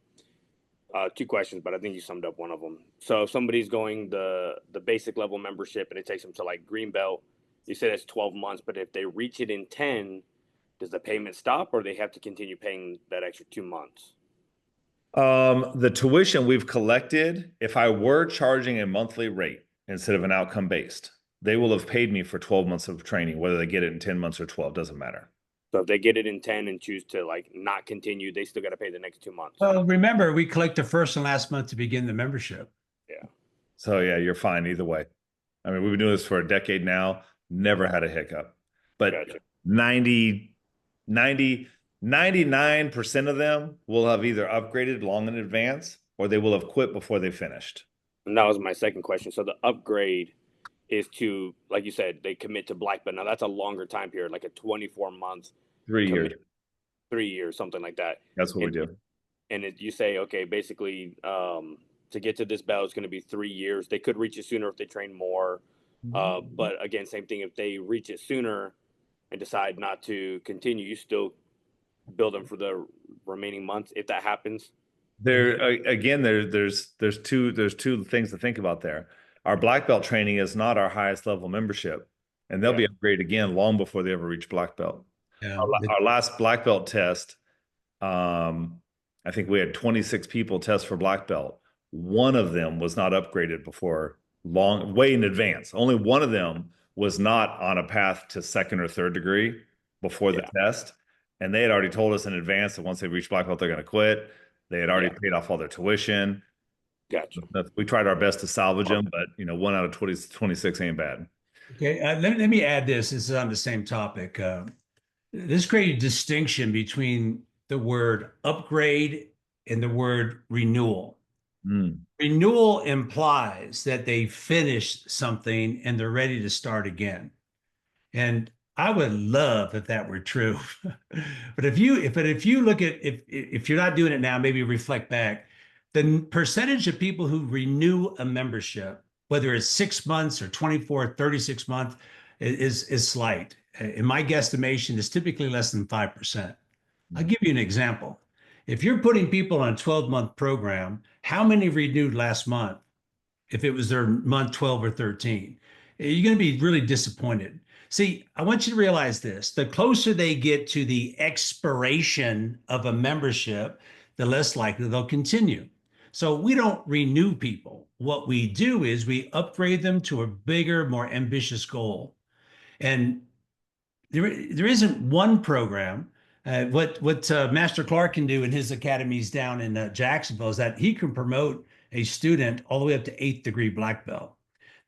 2 questions, but I think you summed up one of them. So, if somebody's going the basic level membership and it takes them to like green belt, you said it's 12 months, but if they reach it in 10, does the payment stop, or they have to continue paying that extra 2 months? The tuition we've collected, if I were charging a monthly rate instead of an outcome based, they will have paid me for 12 months of training, whether they get it in 10 months or 12, doesn't matter. So if they get it in 10 and choose to not continue, they still got to pay the next 2 months. Well, remember, we collect the first and last month to begin the membership. Yeah. So yeah, you're fine either way. I mean, we've been doing this for a decade now, never had a hiccup. But Gotcha. 99% 99% of them will have either upgraded long in advance or they will have quit before they finished. And that was my second question. So the upgrade is to, like you said, they commit to black belt. Now that's a longer time period, like a 24-month 3 years. commit, 3 years, something like that. That's what we And do. you say, okay, basically, to get to this belt, it's going to be 3 years. They could reach it sooner if they train more. But again, same thing. If they reach it sooner and decide not to continue, you still build them for the remaining months if that happens. There's two things to think about there. Our black belt training is not our highest level membership, and they'll be upgraded again long before they ever reach black belt. Yeah. Our last black belt test, I think we had 26 people test for black belt. One of them was not upgraded before way in advance. Only one of them was not on a path to second or third degree before the test. And they had already told us in advance that once they reach black belt, they're going to quit. They had already paid off all their tuition. Gotcha. We tried our best to salvage them, but 1 out of 26 ain't bad. Okay, let me add this. This is on the same topic. This created a distinction between the word upgrade and the word renewal. Renewal implies that they finished something and they're ready to start again. And I would love if that were true. But if you look at if you're not doing it now, maybe reflect back. The percentage of people who renew a membership, whether it's 6 months or 24, 36 months, is slight. In my guesstimation, is typically less than 5%. I'll give you an example. If you're putting people on a 12-month program, how many renewed last month if it was their month 12 or 13? You're going to be really disappointed. See, I want you to realize this. The closer they get to the expiration of a membership, the less likely they'll continue. So we don't renew people. What we do is we upgrade them to a bigger, more ambitious goal. And there isn't one program. What Master Clark can do in his academies down in Jacksonville is that he can promote a student all the way up to 8th degree black belt.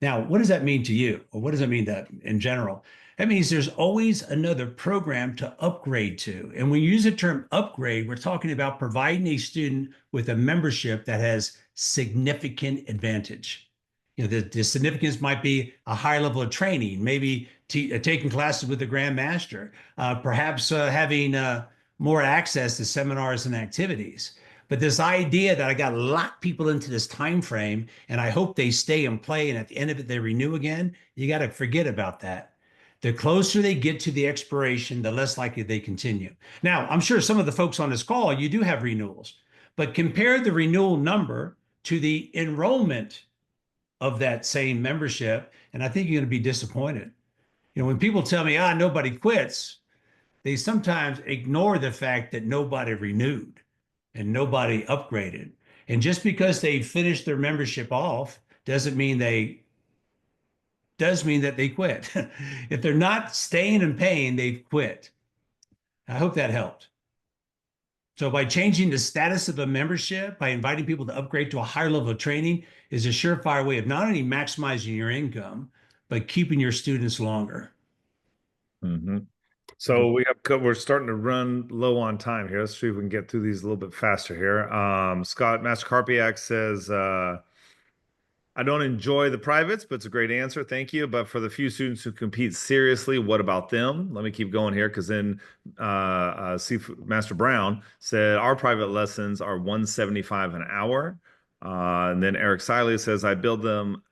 Now, what does that mean to you? Or what does it mean that in general? That means there's always another program to upgrade to. And when you use the term upgrade, we're talking about providing a student with a membership that has significant advantage. The significance might be a higher level of training, maybe taking classes with the Grand Master, perhaps having more access to seminars and activities. But this idea that I got to lock people into this time frame and I hope they stay and play and at the end of it they renew again, you got to forget about that. The closer they get to the expiration, the less likely they continue. Now, I'm sure some of the folks on this call, you do have renewals, but compare the renewal number to the enrollment of that same membership, and I think you're going to be disappointed. When people tell me, nobody quits, they sometimes ignore the fact that nobody renewed and nobody upgraded. And just because they finished their membership off does mean that they quit. If they're not staying and paying, they've quit. I hope that helped. So by changing the status of a membership, by inviting people to upgrade to a higher level of training is a surefire way of not only maximizing your income, but keeping your students longer. So we're starting to run low on time here. Let's see if we can get through these a little bit faster here. Scott Master Carpiak says, I don't enjoy the privates, but it's a great answer. Thank you. But for the few students who compete seriously, what about them? Let me keep going here because then Master Brown said our private lessons are $175 an hour. And then Eric Siley says I build them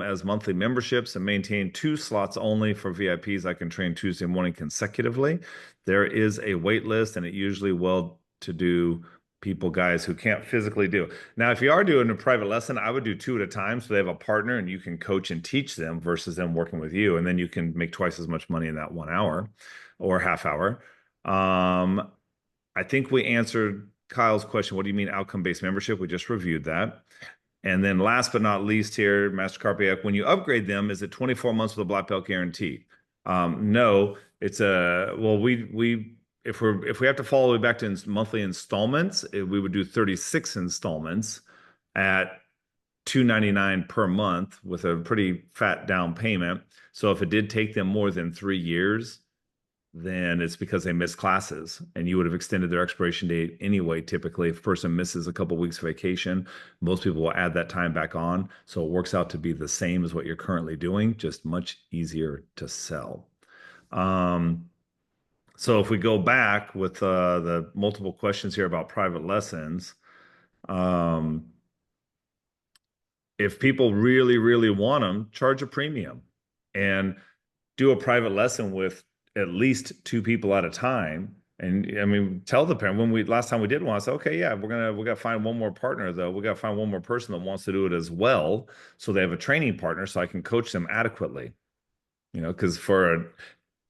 as monthly memberships and maintain 2 slots only for VIPs. I can train Tuesday morning consecutively. There is a wait list, and it usually well-to-do guys who can't physically do. Now, if you are doing a private lesson, I would do 2 at a time so they have a partner and you can coach and teach them versus them working with you. And then you can make twice as much money in that 1 hour or half hour. I think we answered Kyle's question. What do you mean outcome-based membership? We just reviewed that. And then last but not least here, Master Carpiak, when you upgrade them, is it 24 months with a black belt guarantee? No, it's if we have to follow the way back to monthly installments, we would do 36 installments at $299 per month with a pretty fat down payment. So if it did take them more than 3 years, then it's because they missed classes and you would have extended their expiration date anyway. Typically, if a person misses a couple weeks vacation, most people will add that time back on. So it works out to be the same as what you're currently doing, just much easier to sell. Um, so if we go back with the multiple questions here about private lessons, um, if people really, really want them, charge a premium and do a private lesson with at least two people at a time. And I mean, tell the parent when we last time we did one, I said, okay, yeah, we got to find one more partner though. We got to find one more person that wants to do it as well. So they have a training partner so I can coach them adequately. Because for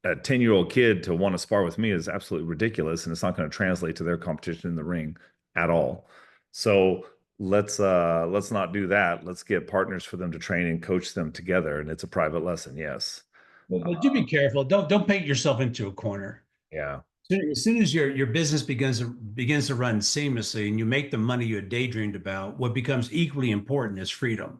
a 10-year-old kid to want to spar with me is absolutely ridiculous and it's not going to translate to their competition in the ring at all. So let's not do that. Let's get partners for them to train and coach them together. And it's a private lesson, yes. But do be careful. Don't paint yourself into a corner. Yeah. As soon as your business begins to run seamlessly and you make the money you had daydreamed about, what becomes equally important is freedom.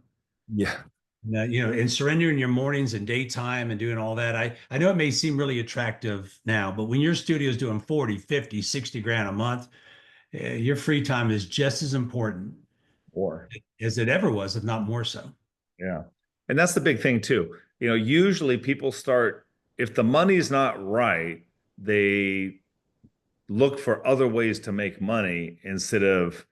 Yeah. Now, and surrendering your mornings and daytime and doing all that. I know it may seem really attractive now, but when your studio is doing 40, 50, 60 grand a month, your free time is just as important Or as it ever was, if not more so. yeah. And that's the big thing too. Usually people start, if the money's not right, they look for other ways to make money instead of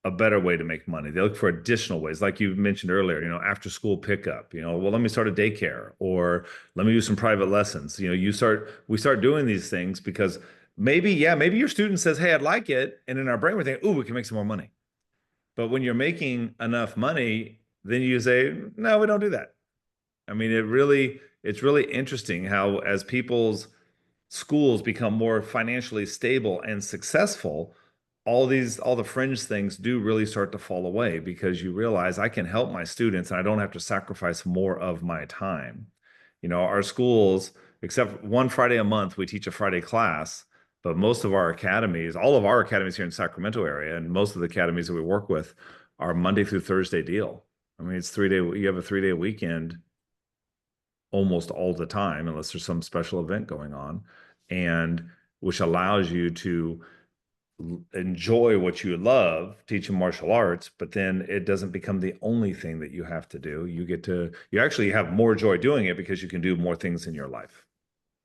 a better way to make money. They look for additional ways, like you mentioned earlier, after school pickup, well, let me start a daycare or let me do some private lessons. We start doing these things because maybe your student says, hey, I'd like it. And in our brain, we're thinking, oh, we can make some more money. But when you're making enough money, then you say, no, we don't do that. I mean, it's really interesting how as people's schools become more financially stable and successful, all the fringe things do really start to fall away because you realize I can help my students and I don't have to sacrifice more of my time. Our schools, except one Friday a month, we teach a Friday class, but most of our academies, all of our academies here in Sacramento area, and most of the academies that we work with are Monday through Thursday deal. I mean, it's 3 day, you have a 3 day weekend almost all the time, unless there's some special event going on, and which allows you to enjoy what you love, teaching martial arts, but then it doesn't become the only thing that you have to do. You actually have more joy doing it because you can do more things in your life.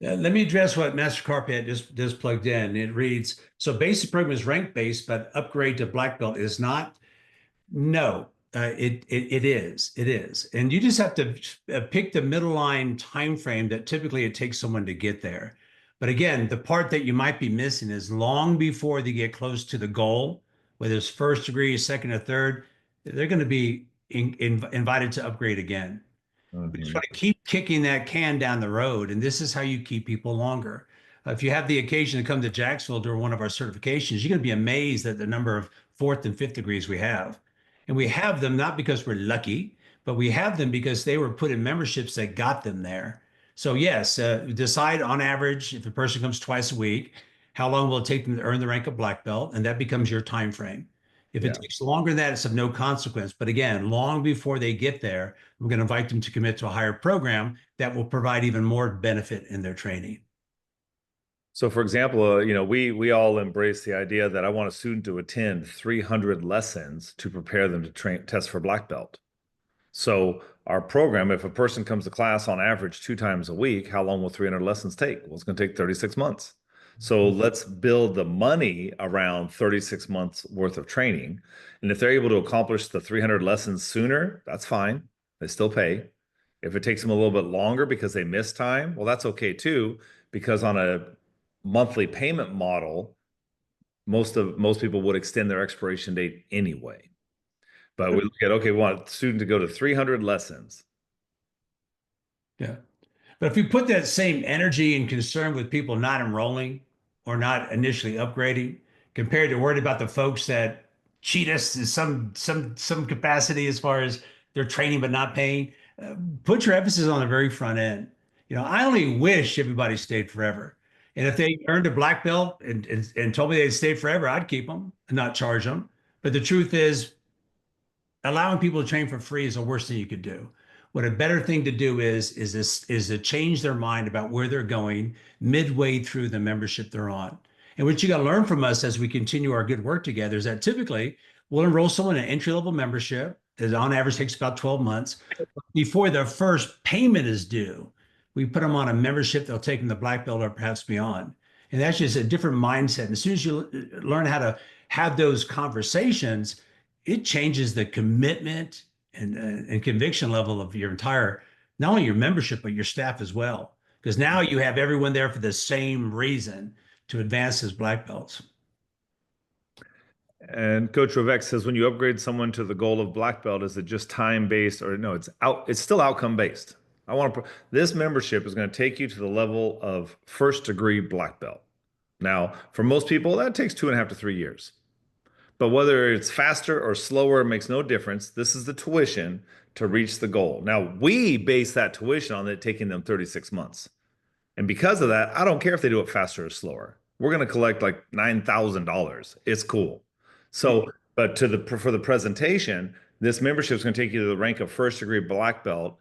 Let me address what Master Carpet just plugged in. It reads, so basic program is rank based, but upgrade to black belt is not. No, it is. It is. And you just have to pick the middle line time frame that typically it takes someone to get there. But again, the part that you might be missing is long before they get close to the goal, whether it's first degree, second or third, they're going to be invited to upgrade again. We just Mhm. want to keep kicking that can down the road. And this is how you keep people longer. If you have the occasion to come to Jacksonville during one of our certifications, you're going to be amazed at the number of fourth and fifth degrees we have. And we have them not because we're lucky, but we have them because they were put in memberships that got them there. So yes, decide on average if a person comes twice a week, how long will it take them to earn the rank of black belt, and that becomes your time frame. If it Yeah. takes longer than that, it's of no consequence. But again, long before they get there, we're going to invite them to commit to a higher program that will provide even more benefit in their training. So, for example, we all embrace the idea that I want a student to attend 300 lessons to prepare them to test for black belt. So, our program, if a person comes to class on average 2 times a week, how long will 300 lessons take? Well, it's going to take 36 months. So, let's build the money around 36 months worth of training. And if they're able to accomplish the 300 lessons sooner, that's fine. They still pay. If it takes them a little bit longer because they miss time, well, that's okay too, because on a monthly payment model, most people would extend their expiration date anyway. But we look at, okay, we want a student to go to 300 lessons. Yeah. But if we put that same energy and concern with people not enrolling or not initially upgrading, compared to worried about the folks that cheat us in some capacity as far as their training but not paying, put your emphasis on the very front end. I only wish everybody stayed forever. And if they earned a black belt and told me they'd stay forever, I'd keep them and not charge them. But the truth is, allowing people to train for free is the worst thing you could do. what a better thing to do is to change their mind about where they're going midway through the membership they're on. And what you got to learn from us as we continue our good work together is that typically we'll enroll someone in an entry-level membership that on average takes about 12 months. Before their first payment is due, we put them on a membership that'll take them to black belt or perhaps beyond. And that's just a different mindset. And as soon as you learn how to have those conversations, it changes the commitment and conviction level of your entire, not only your membership, but your staff as well. Because now you have everyone there for the same reason, to advance as black belts. And Coach Rovek says, when you upgrade someone to the goal of black belt, is it just time based or no? It's still outcome based. This membership is going to take you to the level of first degree black belt. Now, for most people, that takes 2.5 to 3 years. But whether it's faster or slower makes no difference. This is the tuition to reach the goal. Now, we base that tuition on it taking them 36 months. And because of that, I don't care if they do it faster or slower. We're going to collect like $9,000. It's cool. So, but for the presentation, this membership is going to take you to the rank of first degree black belt.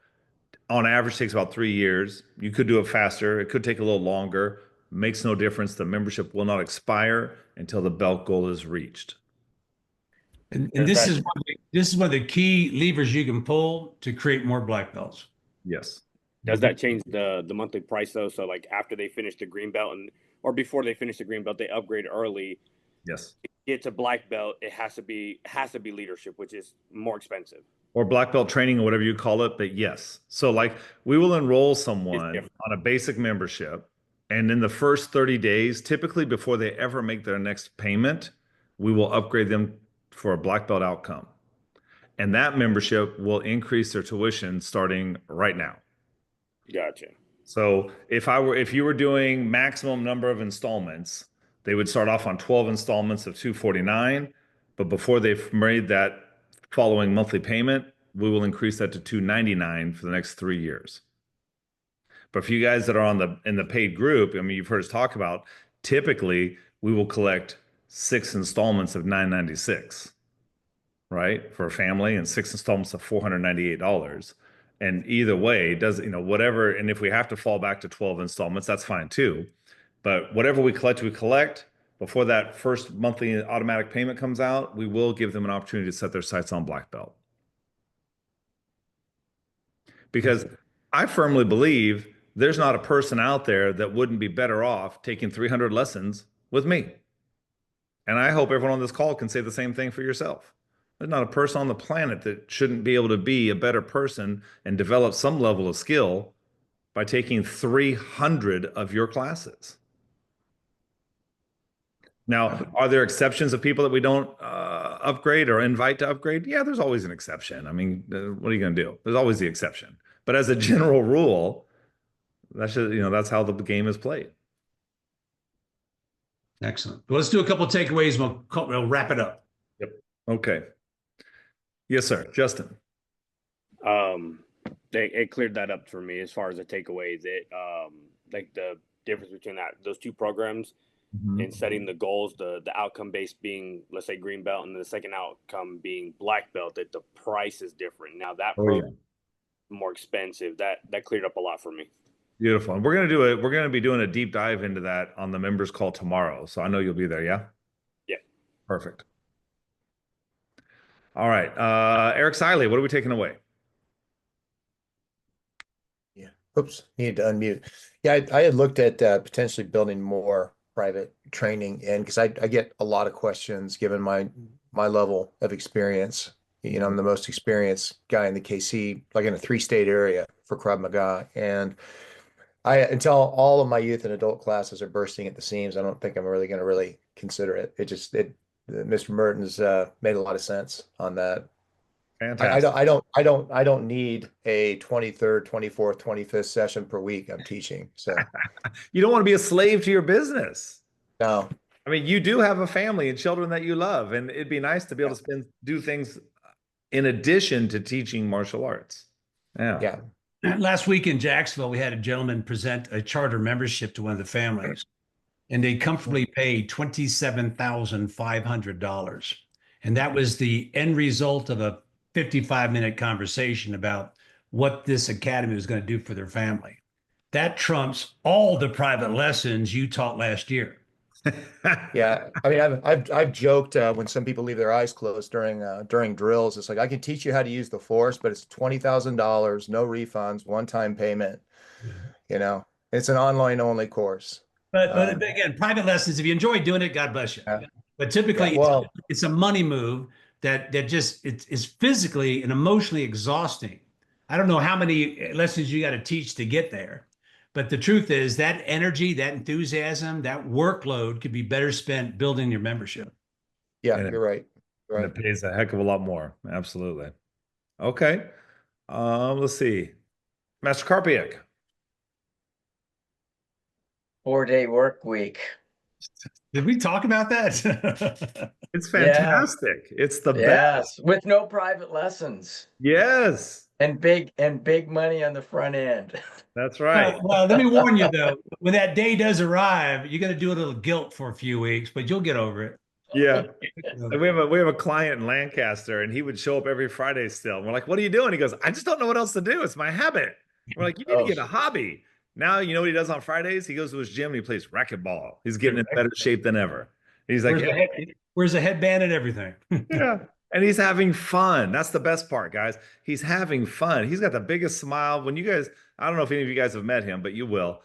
On average, takes about 3 years. You could do it faster. It could take a little longer. Makes no difference. The membership will not expire until the belt goal is reached. And this is one of the key levers you can pull to create more black belts. Yes. Does that change the monthly price though? So like after they finish the green belt or before they finish the green belt, they upgrade early. Yes. To get to black belt, it has to be leadership, which is more expensive. Or black belt training or whatever you call it, but yes. So like we will enroll someone on a basic membership, and in the first 30 days, typically before they ever make their next payment, we will upgrade them for a black belt outcome. And that membership will increase their tuition starting right now. Gotcha. So if you were doing maximum number of installments, they would start off on 12 installments of $249, but before they've made that following monthly payment, we will increase that to $299 for the next 3 years. But for you guys that are in the paid group, I mean, you've heard us talk about, typically we will collect 6 installments of $996, right? For a family, and 6 installments of $498. And either way, whatever. And if we have to fall back to 12 installments, that's fine too. But whatever we collect before that first monthly automatic payment comes out, we will give them an opportunity to set their sights on black belt. Because I firmly believe there's not a person out there that wouldn't be better off taking 300 lessons with me. And I hope everyone on this call can say the same thing for yourself. There's not a person on the planet that shouldn't be able to be a better person and develop some level of skill by taking 300 of your classes. Now, are there exceptions of people that we don't upgrade or invite to upgrade? Yeah, there's always an exception. I mean, what are you going to do? There's always the exception. But as a general rule, that's how the game is played. Excellent. Well, let's do a couple of takeaways. We'll wrap it up. Yep. Okay. Yes, sir. Justin. It cleared that up for me as far as the takeaways. Like the difference between those two programs and setting the goals, the outcome based being, let's say, green belt, and the second outcome being black belt, that the price is different. Now that program more expensive. That cleared up a lot for me. Beautiful. And we're going to be doing a deep dive into that on the members call tomorrow. So I know you'll be there. Yeah. Yeah. Perfect. All right. Eric Siley, what are we taking away? Yeah. Oops. Needed to unmute. Yeah. I had looked at potentially building more private training in, because I get a lot of questions given my level of experience. I'm the most experienced guy in the KC, like in a 3-state area for Krav Maga. And until all of my youth and adult classes are bursting at the seams, I don't think I'm really going to consider it. Mr. Mertens made a lot of sense on that. Fantastic. I don't need a 23rd, 24th, 25th session per week I'm teaching. So you don't want to be a slave to your business. No. I mean, you do have a family and children that you love, and it'd be nice to be able to do things in addition to teaching martial arts. Yeah. Last week in Jacksonville, we had a gentleman present a charter membership to one of the families, and they comfortably paid $27,500. And that was the end result of a 55-minute conversation about what this academy was going to do for their family. That trumps all the private lessons you taught last year. Yeah, I mean, I've joked when some people leave their eyes closed during drills. It's like I can teach you how to use the force, but it's $20,000, no refunds, one-time payment. You know, it's an online only course. But Um, again, private lessons, if you enjoy doing it, God bless you. yeah, But yeah. typically Well, it's a money move that just it's physically and emotionally exhausting. I don't know how many lessons you got to teach to get there. But the truth is that energy, that enthusiasm, that workload could be better spent building your membership. yeah, And you're right. You're and right. it pays a heck of a lot more. Absolutely. Okay. Let's see. Master Karpiak. 4-day work week. Did we talk about that? It's Yeah. fantastic. It's the best. Yes, with no private lessons Yes. and big money on the front end. That's Well, right. well, let me warn you though, when that day does arrive, you're going to do a little guilt for a few weeks, but you'll get over it. Yeah. And we have a client in Lancaster, and he would show up every Friday still. And we're like, "What are you doing?" He goes, "I just don't know what else to do. It's my habit." We're like, "You need to Oh, get a hobby." Now you know what he does on Fridays? He goes to his gym and he plays racquetball. He's getting in better shape than ever. He's like, Where's the headband and everything? yeah. And he's having fun. That's the best part, guys. He's having fun. He's got the biggest smile. When you guys, I don't know if any of you guys have met him, but you will.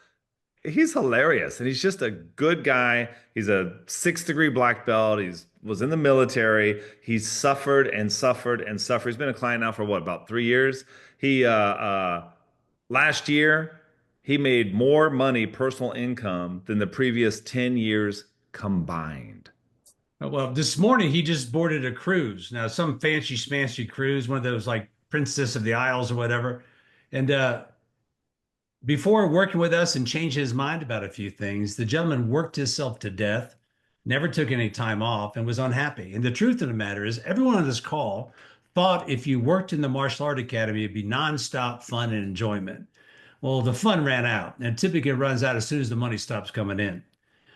He's hilarious, and he's just a good guy. He's a 6th-degree black belt. He's was in the military. He's suffered and suffered and suffered. He's been a client now for what, about 3 years? He last year he made more money, personal income, than the previous 10 years combined. Well, this morning he just boarded a cruise. Now, some fancy smancy cruise, one of those like Princess of the Isles or whatever. And before working with us and changing his mind about a few things, the gentleman worked himself to death, never took any time off, and was unhappy. And the truth of the matter is, everyone on this call thought if you worked in the martial art academy, it'd be nonstop fun and enjoyment. Well, the fun ran out, and typically it runs out as soon as the money stops coming in.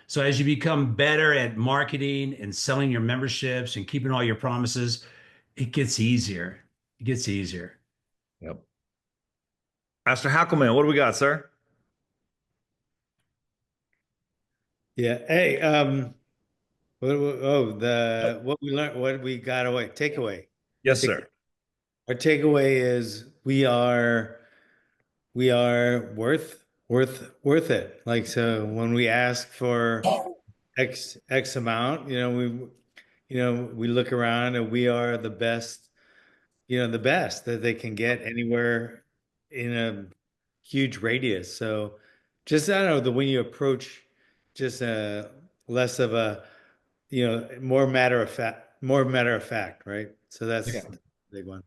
So as you become better at marketing and selling your memberships and keeping all your promises, it gets easier. It gets easier. Yep. Master Hackelman, what do we got, sir? Yeah. Hey, what we learned, what we got away, takeaway. Yes, sir. Our takeaway is we are worth it. Like, so when we ask for X amount, we look around and we are the best, the best that they can get anywhere in a huge radius. So just, I don't know, the when you approach just less of a, more matter of fact, right? So that's Yeah. the big one.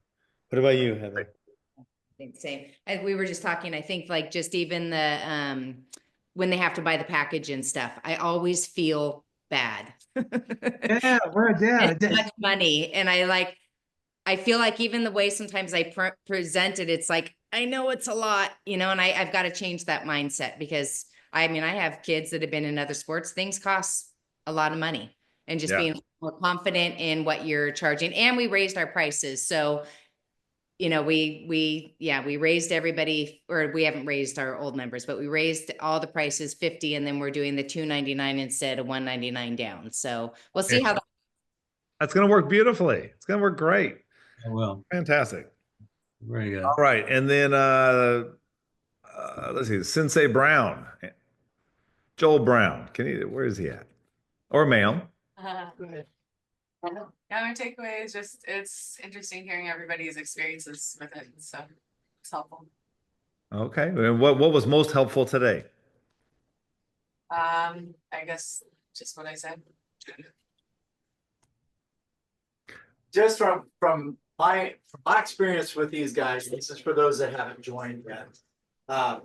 What about you, Heather? I think same. We were just talking, I think like just even the when they have to buy the package and stuff, I always feel bad. Yeah, It's much money. And I feel like even the way sometimes I present it, it's like, I know it's a lot, and I've got to change that mindset because I have kids that have been in other sports. Things cost a lot of money, and just Yeah. being more confident in what you're charging. And we raised our prices. So, we raised everybody, or we haven't raised our old members, but we raised all the prices 50, and then we're doing the $299 instead of $199 down. So we'll see how that. That's going to work beautifully. It's going to work great. Well, Fantastic. very good. All right. And then let's see, Sensei Brown. Joel Brown. Where is he at? Or ma'am. Go ahead. Yeah, my takeaway is just it's interesting hearing everybody's experiences with it. So it's helpful. Okay. And what was most helpful today? I guess just what I said. Just from my experience with these guys, this is for those that haven't joined yet. I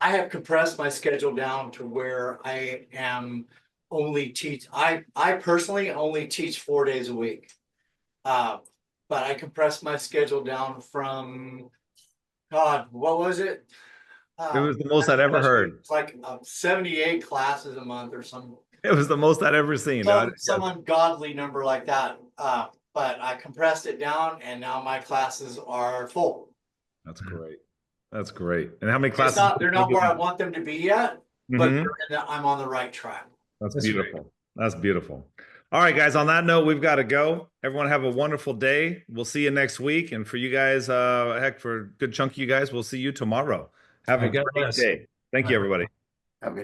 have compressed my schedule down to where I am I personally only teach 4 days a week. But I compressed my schedule down from, God, what was it? It was the most I'd ever heard. It's like 78 classes a month or something. It was the most I'd ever seen. Some ungodly number like that. But I compressed it down and now my classes are full. That's great. That's great. And how many It's classes? not, they're not where I want them to be yet, but Mhm. I'm on the right track. That's That's beautiful. That's beautiful. All right, guys, on that note, we've got to go. Everyone have a wonderful day. We'll see you next week. And for you guys, heck, for a good chunk of you guys, we'll see you tomorrow. Have All a right, God great bless. day. Thank you, everybody. Have a good